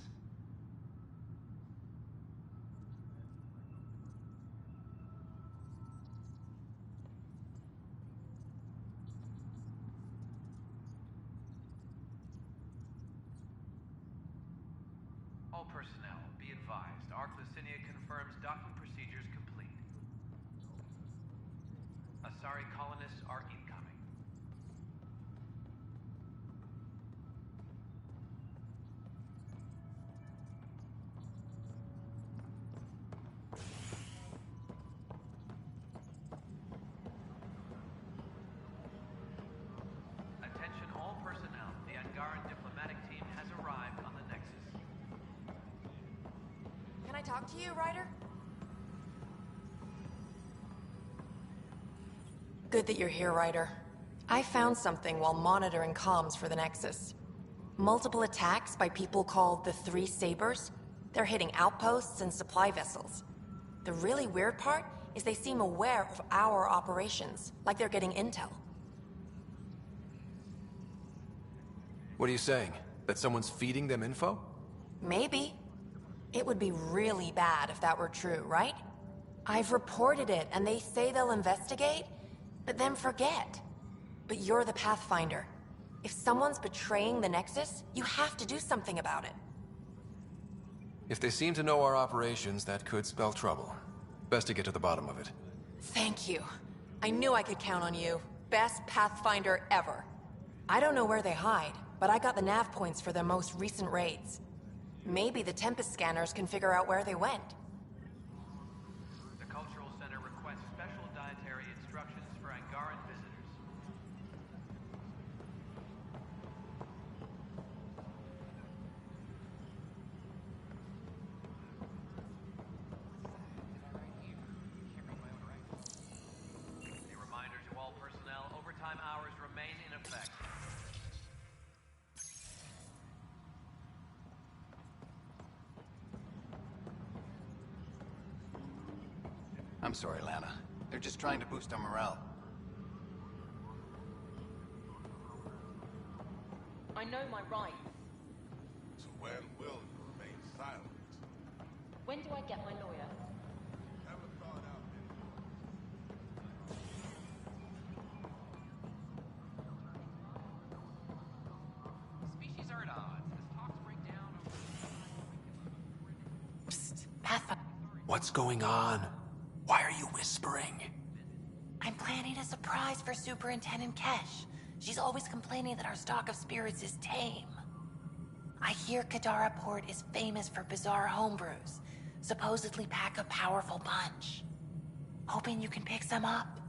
All personnel, be advised. Arclusinia confirms docking procedures complete. Asari colonists are incoming. Attention all personnel. The Angaran diplomatic team has arrived on the Nexus. Can I talk to you, Ryder? Good that you're here, Ryder. I found something while monitoring comms for the Nexus. Multiple attacks by people called the Three Sabers. They're hitting outposts and supply vessels. The really weird part is they seem aware of our operations, like they're getting intel. What are you saying? That someone's feeding them info? Maybe. It would be really bad if that were true, right? I've reported it, and they say they'll investigate, but then forget. But you're the Pathfinder. If someone's betraying the Nexus, you have to do something about it. If they seem to know our operations, that could spell trouble. Best to get to the bottom of it. Thank you. I knew I could count on you. Best Pathfinder ever. I don't know where they hide, but I got the nav points for their most recent raids. Maybe the Tempest scanners can figure out where they went. The Cultural Center requests Angaran visitors. A reminder to all personnel, overtime hours remain in effect. I'm sorry, Lana. They're just trying to boost our morale. I know my rights. So when will you remain silent? When do I get my lawyer? Haven't thought out Species are at odds as talks break down over... Psst, Pathfinder. What's going on? Why are you whispering? I'm planning a surprise for Superintendent Kesh. She's always complaining that our stock of spirits is tame. I hear Kadara Port is famous for bizarre homebrews, supposedly pack a powerful punch. Hoping you can pick some up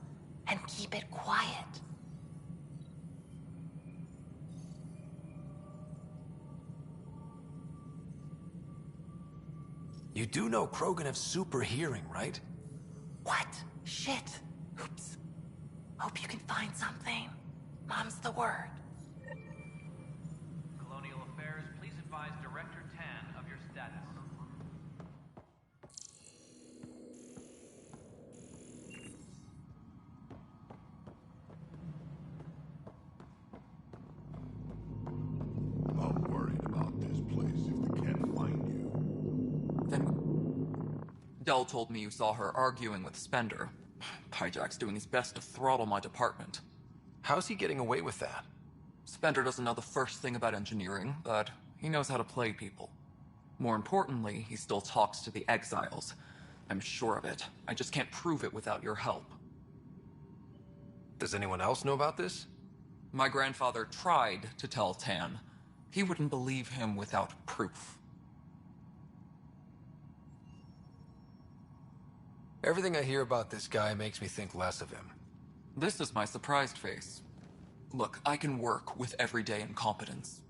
and keep it quiet. You do know Krogan have super hearing, right? What? Shit. Oops. Hope you can find something. Mom's the word. Colonial Affairs, please advise Director Tan of your status. I'm worried about this place if they can't find you. Then... Dell told me you saw her arguing with Spender. Hijack's doing his best to throttle my department. How's he getting away with that? Spender doesn't know the first thing about engineering, but he knows how to play people. More importantly, he still talks to the exiles. I'm sure of it. I just can't prove it without your help. Does anyone else know about this? My grandfather tried to tell Tan. He wouldn't believe him without proof. Everything I hear about this guy makes me think less of him. This is my surprised face. Look, I can work with everyday incompetence.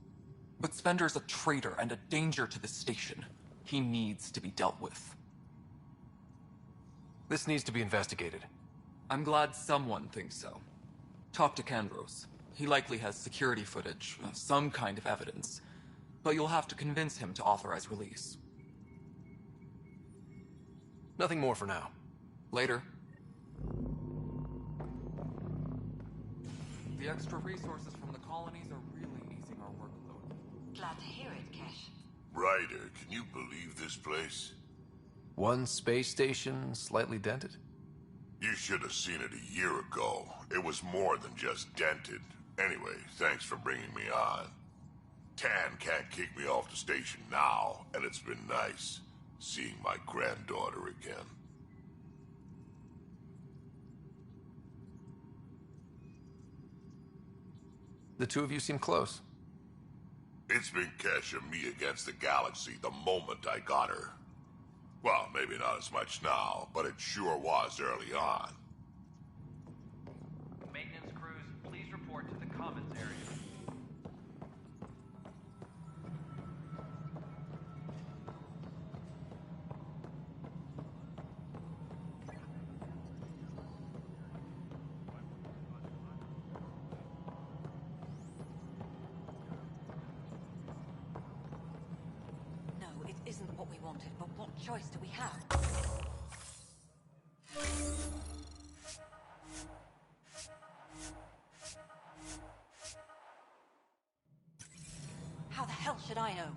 But Spender's a traitor and a danger to the station. He needs to be dealt with. This needs to be investigated. I'm glad someone thinks so. Talk to Kandros. He likely has security footage, some kind of evidence. But you'll have to convince him to authorize release. Nothing more for now. Later. The extra resources from the colonies are really easing our workload. Glad to hear it, Kesh. Ryder, can you believe this place? One space station slightly dented? You should have seen it a year ago. It was more than just dented. Anyway, thanks for bringing me on. Tan can't kick me off the station now, and it's been nice seeing my granddaughter again. The two of you seem close. It's been Kesh and me against the galaxy the moment I got her. Well, maybe not as much now, but it sure was early on. Maintenance crews, please report to the commons area. No, it isn't what we wanted, but what choice do we have? How the hell should I know?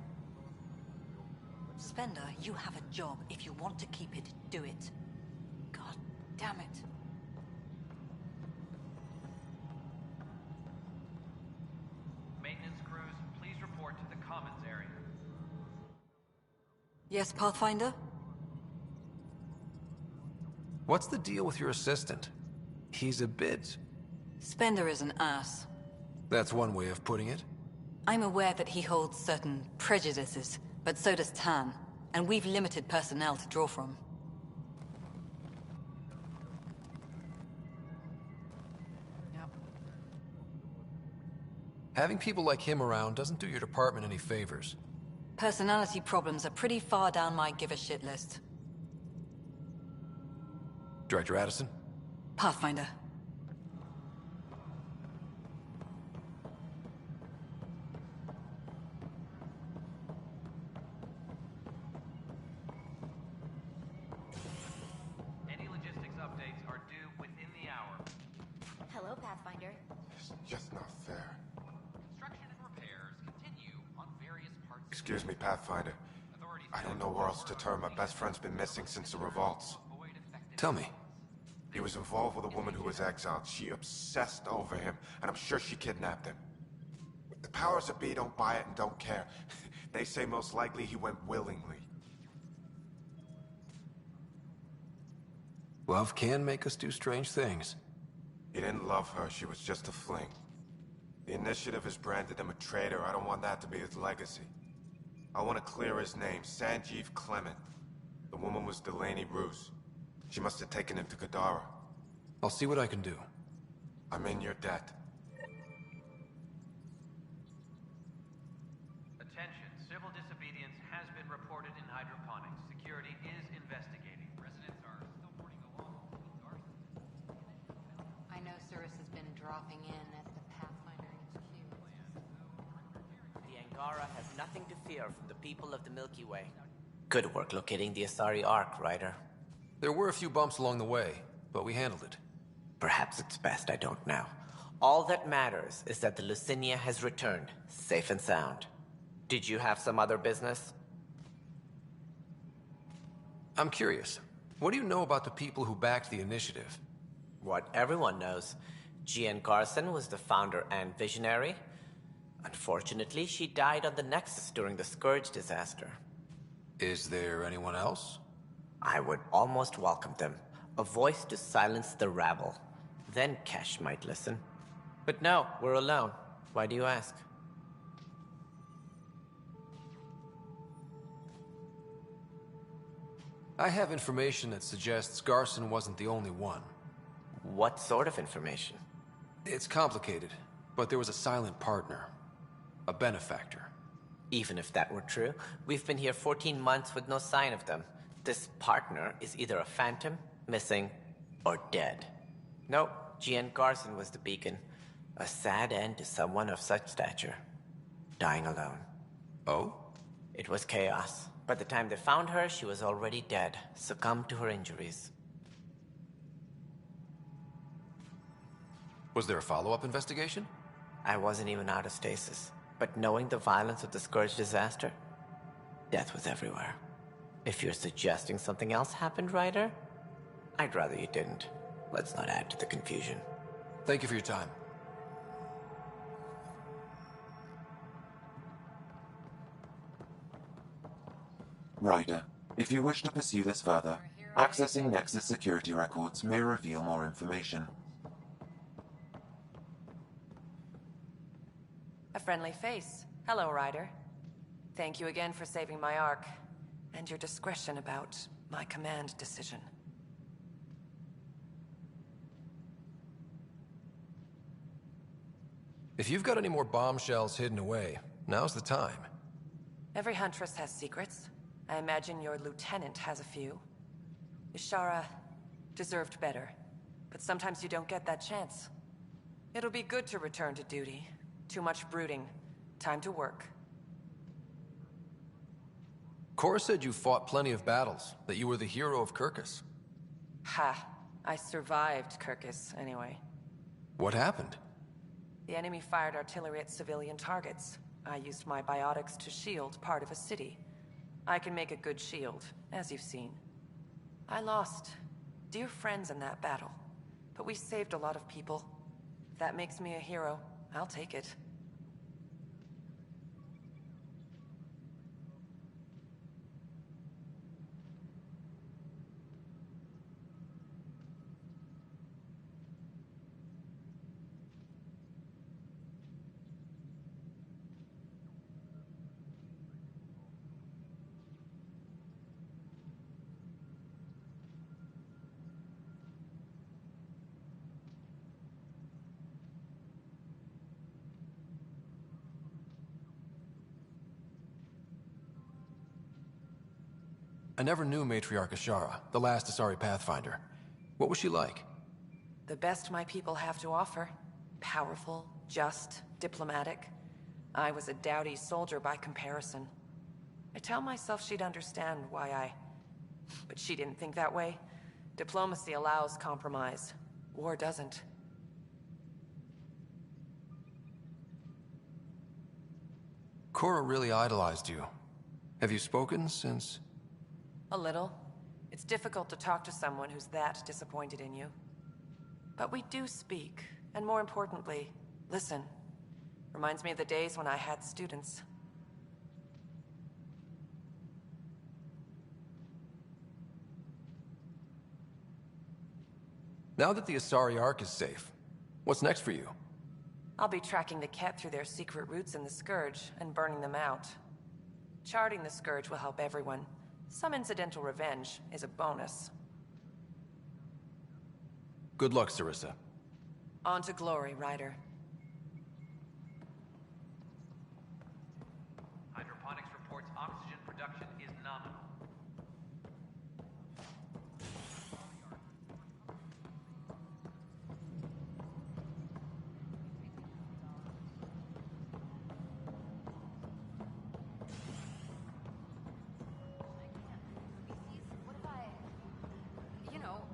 Spender, you have a job. If you want to keep it, do it. God damn it. Maintenance crews, please report to the commons area. Yes, Pathfinder? What's the deal with your assistant? He's a bit... Spender is an ass. That's one way of putting it. I'm aware that he holds certain prejudices, but so does Tan, and we've limited personnel to draw from. Having people like him around doesn't do your department any favors. Personality problems are pretty far down my give-a-shit list. Director Addison? Pathfinder. Any logistics updates are due within the hour. Hello, Pathfinder. It's just not fair. Construction and repairs continue on various parts. Excuse me, Pathfinder. I don't know where else to turn. My best friend's been missing since the revolts. Tell me. He was involved with a woman who was exiled. She obsessed over him, and I'm sure she kidnapped him. The powers that be don't buy it and don't care. They say most likely he went willingly. Love can make us do strange things. He didn't love her. She was just a fling. The Initiative has branded him a traitor. I don't want that to be his legacy. I want to clear his name, Sanjeev Clement. The woman was Delaney Roos. She must have taken him to Kadara. I'll see what I can do. I'm in your debt. Attention, civil disobedience has been reported in hydroponics. Security is investigating. Residents are still mourning the loss of Will Garson. I know Cirrus has been dropping in at the Pathfinder HQ. The Angara has nothing to fear from the people of the Milky Way. Good work locating the Asari Ark, Ryder. There were a few bumps along the way, but we handled it. Perhaps it's best I don't know. All that matters is that the Lucinia has returned, safe and sound. Did you have some other business? I'm curious. What do you know about the people who backed the Initiative? What everyone knows. Jean Garson was the founder and visionary. Unfortunately, she died on the Nexus during the Scourge disaster. Is there anyone else? I would almost welcome them. A voice to silence the rabble. Then Kesh might listen. But no, we're alone. Why do you ask? I have information that suggests Garson wasn't the only one. What sort of information? It's complicated, but there was a silent partner. A benefactor. Even if that were true, we've been here 14 months with no sign of them. This partner is either a phantom, missing, or dead. Nope, Jean Garson was the beacon. A sad end to someone of such stature. Dying alone. Oh? It was chaos. By the time they found her, she was already dead, succumbed to her injuries. Was there a follow-up investigation? I wasn't even out of stasis. But knowing the violence of the Scourge disaster, death was everywhere. If you're suggesting something else happened, Ryder, I'd rather you didn't. Let's not add to the confusion. Thank you for your time. Ryder, if you wish to pursue this further, accessing Nexus security records may reveal more information. A friendly face. Hello, Ryder. Thank you again for saving my Ark, and your discretion about my command decision. If you've got any more bombshells hidden away, now's the time. Every huntress has secrets. I imagine your lieutenant has a few. Ishara deserved better, but sometimes you don't get that chance. It'll be good to return to duty. Too much brooding. Time to work. Cora said you fought plenty of battles, that you were the hero of Kirkus. Ha! I survived Kirkus, anyway. What happened? The enemy fired artillery at civilian targets. I used my biotics to shield part of a city. I can make a good shield, as you've seen. I lost dear friends in that battle, but we saved a lot of people. If that makes me a hero, I'll take it. I never knew Matriarch Ashara, the last Asari Pathfinder. What was she like? The best my people have to offer. Powerful, just, diplomatic. I was a dowdy soldier by comparison. I tell myself she'd understand why I... But she didn't think that way. Diplomacy allows compromise. War doesn't. Cora really idolized you. Have you spoken since? A little. It's difficult to talk to someone who's that disappointed in you. But we do speak, and more importantly, listen. Reminds me of the days when I had students. Now that the Asari Ark is safe, what's next for you? I'll be tracking the Ket through their secret routes in the Scourge and burning them out. Charting the Scourge will help everyone. Some incidental revenge is a bonus. Good luck, Sarissa. On to glory, Ryder. Hydroponics reports oxygen production is nominal.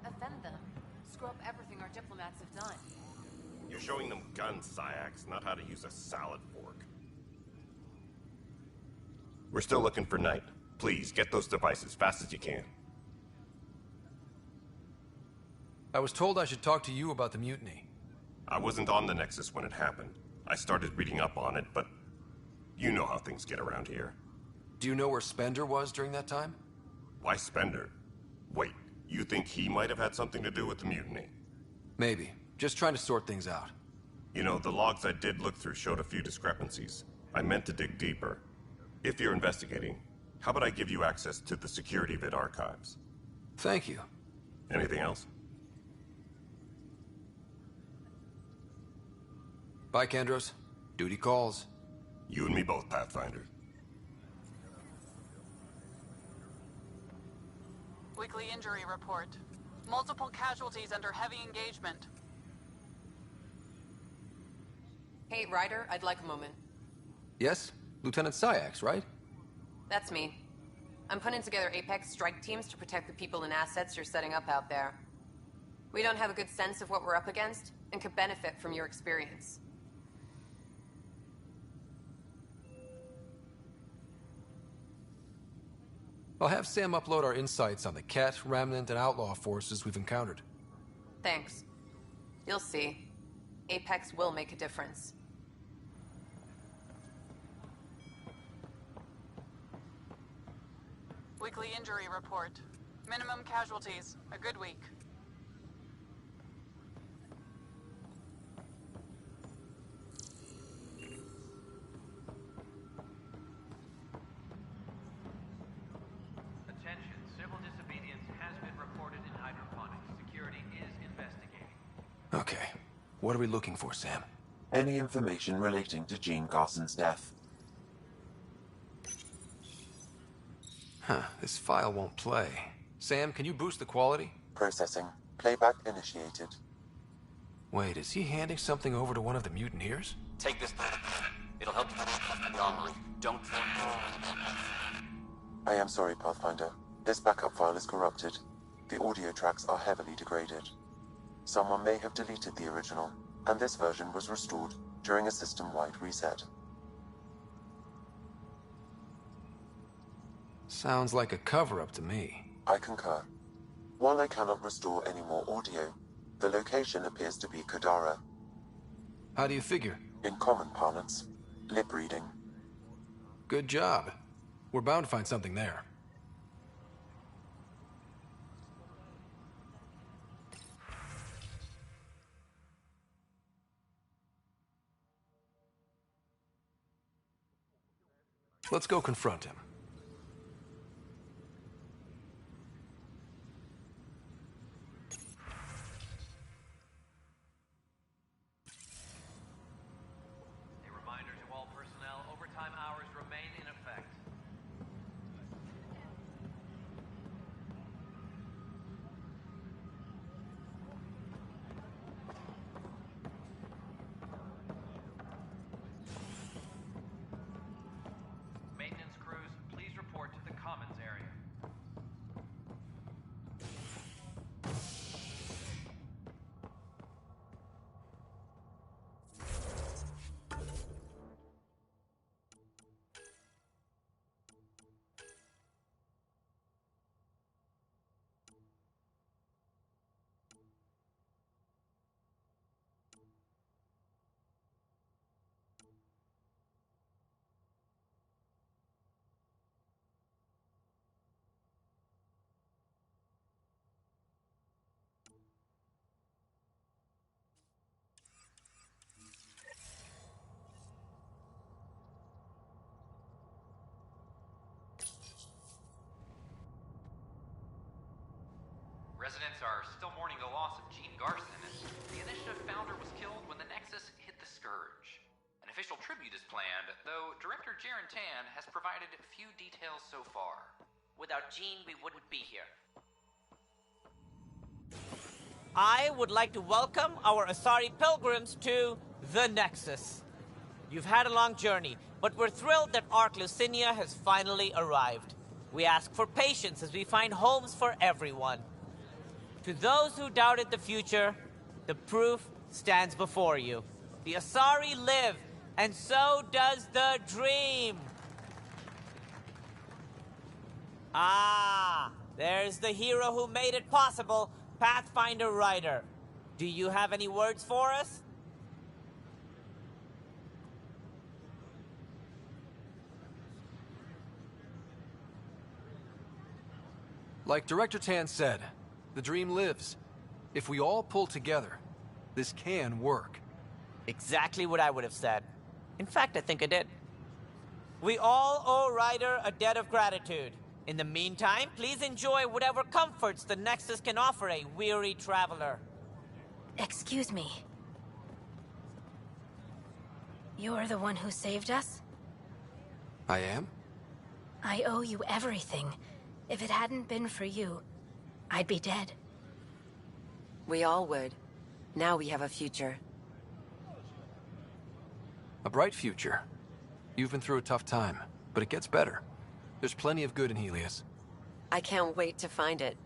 Offend them. Screw up everything our diplomats have done. You're showing them gun Syax, not how to use a salad fork. We're still looking for Knight. Please, get those devices fast as you can. I was told I should talk to you about the mutiny. I wasn't on the Nexus when it happened. I started reading up on it, but you know how things get around here. Do you know where Spender was during that time? Why Spender? Wait, you think he might have had something to do with the mutiny? Maybe. Just trying to sort things out. You know, the logs I did look through showed a few discrepancies. I meant to dig deeper. If you're investigating, how about I give you access to the security vid archives? Thank you. Anything else? Bye, Kandros. Duty calls. You and me both, Pathfinder. Weekly injury report. Multiple casualties under heavy engagement. Hey, Ryder, I'd like a moment. Yes? Lieutenant Syax, right? That's me. I'm putting together Apex strike teams to protect the people and assets you're setting up out there. We don't have a good sense of what we're up against, and could benefit from your experience. I'll have Sam upload our insights on the Ket, Remnant, and Outlaw forces we've encountered. Thanks. You'll see. Apex will make a difference. Weekly injury report. Minimum casualties. A good week. Attention, civil disobedience has been reported in hydroponics. Security is investigating. Okay. What are we looking for, Sam? Any information relating to Jean Carson's death. Huh, this file won't play. Sam, can you boost the quality? Processing. Playback initiated. Wait, is he handing something over to one of the mutineers? Take this. It'll help you with the armory. Don't... I am sorry, Pathfinder. This backup file is corrupted. The audio tracks are heavily degraded. Someone may have deleted the original, and this version was restored during a system-wide reset. Sounds like a cover-up to me. I concur. While I cannot restore any more audio, the location appears to be Kadara. How do you figure? In common parlance, lip reading. Good job. We're bound to find something there. Let's go confront him. A reminder to all personnel, overtime hours remain in effect. Residents are still mourning the loss of Gene Garson, and the Initiative founder was killed when the Nexus hit the Scourge. An official tribute is planned, though Director Jaren Tan has provided few details so far. Without Gene, we wouldn't be here. I would like to welcome our Asari pilgrims to the Nexus. You've had a long journey, but we're thrilled that Ark Lucinia has finally arrived. We ask for patience as we find homes for everyone. To those who doubted the future, the proof stands before you. The Asari live, and so does the dream. Ah, there's the hero who made it possible, Pathfinder Ryder. Do you have any words for us? Like Director Tan said, the dream lives. If we all pull together, this can work. Exactly what I would have said. In fact, I think I did. We all owe Ryder a debt of gratitude. In the meantime, please enjoy whatever comforts the Nexus can offer a weary traveler. Excuse me. You're the one who saved us? I am? I owe you everything. If it hadn't been for you, I'd be dead. We all would. Now we have a future. A bright future. You've been through a tough time, but it gets better. There's plenty of good in Helios. I can't wait to find it.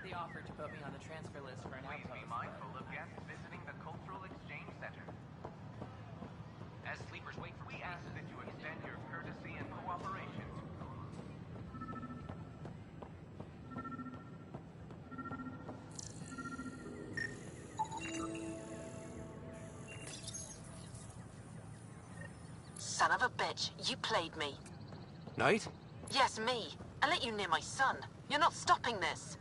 They offered to put me on the transfer list for an outpost. Please be mindful of guests visiting the Cultural Exchange Center. As sleepers wait for... We ask that you extend your courtesy and cooperation. Son of a bitch, you played me. Knight? Yes, me. I let you near my son. You're not stopping this.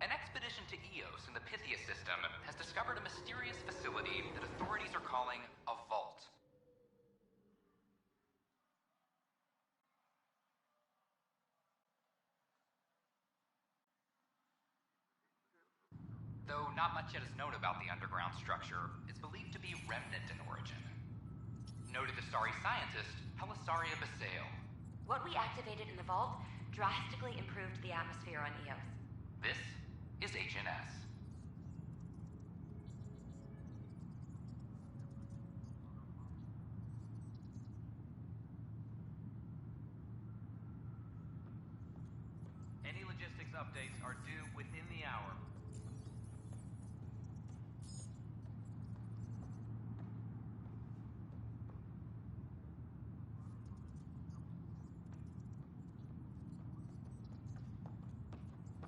An expedition to Eos in the Pythia system has discovered a mysterious facility that authorities are calling a vault. Though not much yet is known about the underground structure, it's believed to be remnant in origin. Noted Asari scientist Helisaria Basale. What we activated in the vault drastically improved the atmosphere on Eos. This is HNS. Any logistics updates are due within the hour.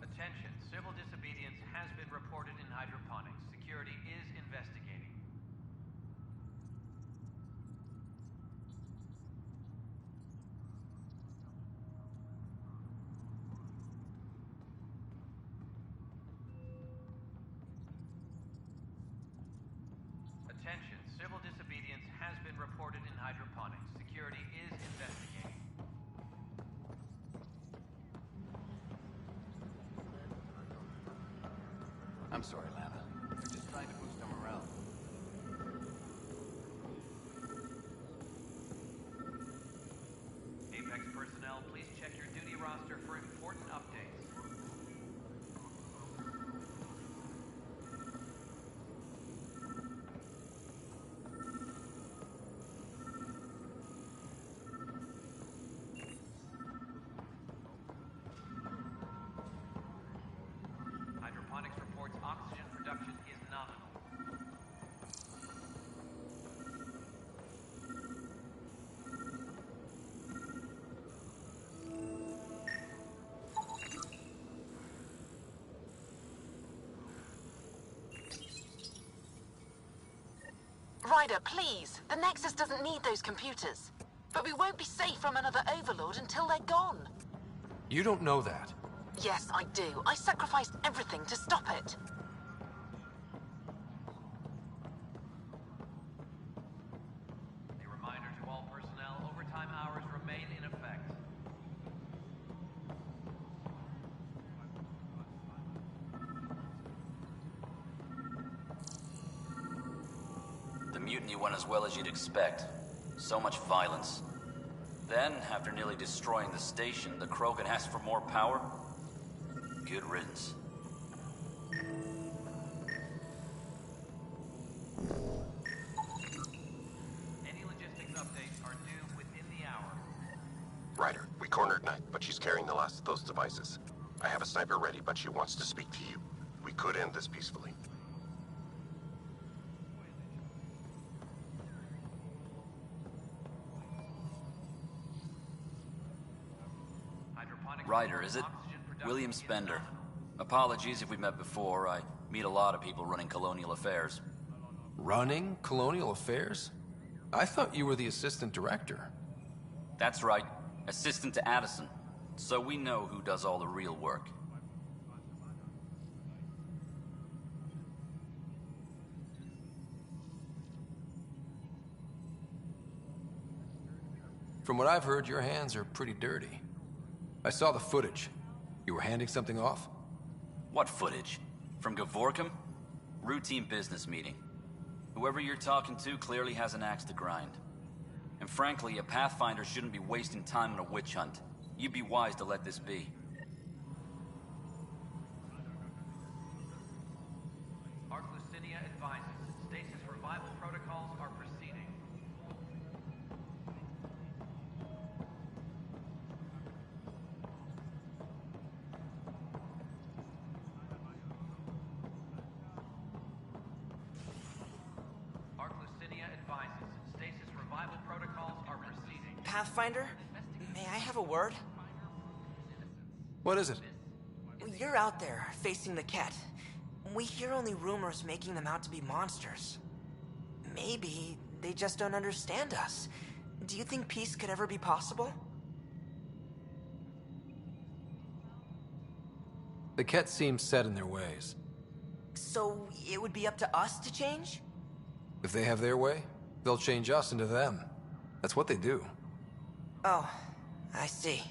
Attention, civil disobedience has been reported in hydroponics. Security is investigating. Attention, civil disobedience has been reported in hydroponics. Security is investigating. I'm sorry, Lana. We're just trying to boost our morale. Apex personnel, please check your duty roster for important updates. Ryder, please. The Nexus doesn't need those computers. But we won't be safe from another Overlord until they're gone. You don't know that. Yes, I do. I sacrificed everything to stop it. A reminder to all personnel, overtime hours remain in effect. The mutiny went as well as you'd expect. So much violence. Then, after nearly destroying the station, the Krogan asked for more power? Good riddance. Any logistics updates are due within the hour. Ryder, we cornered Knight, but she's carrying the last of those devices. I have a sniper ready, but she wants to speak to you. We could end this peacefully. Ryder, is it? William Spender. Apologies if we've met before. I meet a lot of people running colonial affairs. Running colonial affairs? I thought you were the assistant director. That's right. Assistant to Addison. So we know who does all the real work. From what I've heard, your hands are pretty dirty. I saw the footage. You were handing something off? What footage? From Gavorkum? Routine business meeting. Whoever you're talking to clearly has an axe to grind. And frankly, a Pathfinder shouldn't be wasting time on a witch hunt. You'd be wise to let this be. Arc Lucinia advises stasis revival protocols are proceeding. Arc Lucinia advises stasis revival protocols are proceeding. Pathfinder, may I have a word? What is it? You're out there, facing the Ket. We hear only rumors making them out to be monsters. Maybe they just don't understand us. Do you think peace could ever be possible? The Ket seem set in their ways. So it would be up to us to change? If they have their way, they'll change us into them. That's what they do. Oh, I see.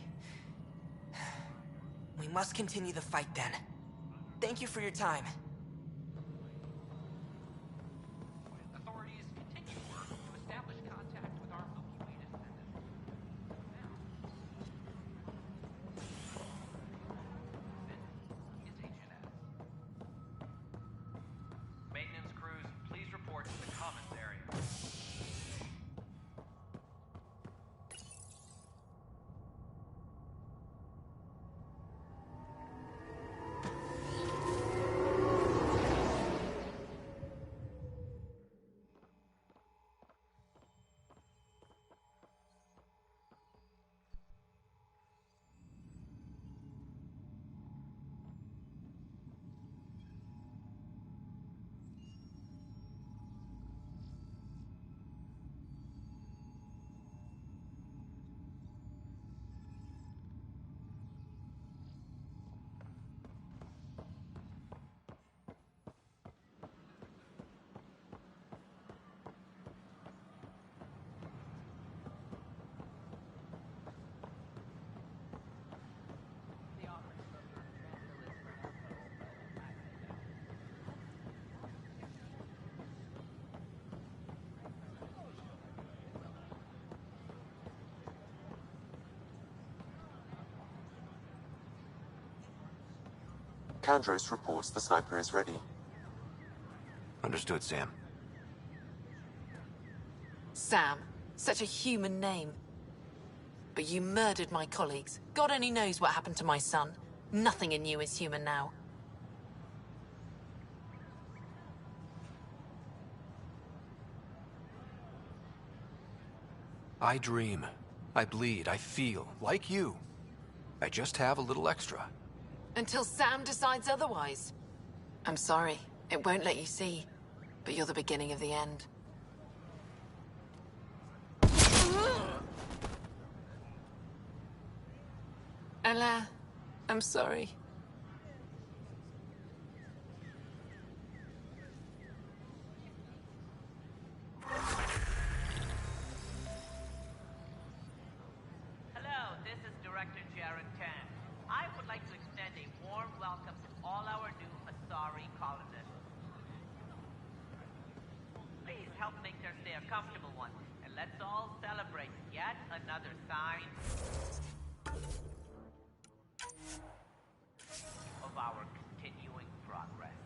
We must continue the fight then. Thank you for your time. Authorities continue work to establish contact with our Milky Way descendants. Is Agent S. Maintenance crews, please report to the commons area. Kandros reports the sniper is ready. Understood, Sam. Sam, such a human name. But you murdered my colleagues. God only knows what happened to my son. Nothing in you is human now. I dream. I bleed. I feel. Like you. I just have a little extra. Until Sam decides otherwise. I'm sorry, it won't let you see. But you're the beginning of the end. Carla, I'm sorry. Hello, this is Director Jaron Tan. I would like to extend a warm welcome to all our new Asari colonists. Please help make their stay a comfortable one, and let's all celebrate yet another sign of our continuing progress.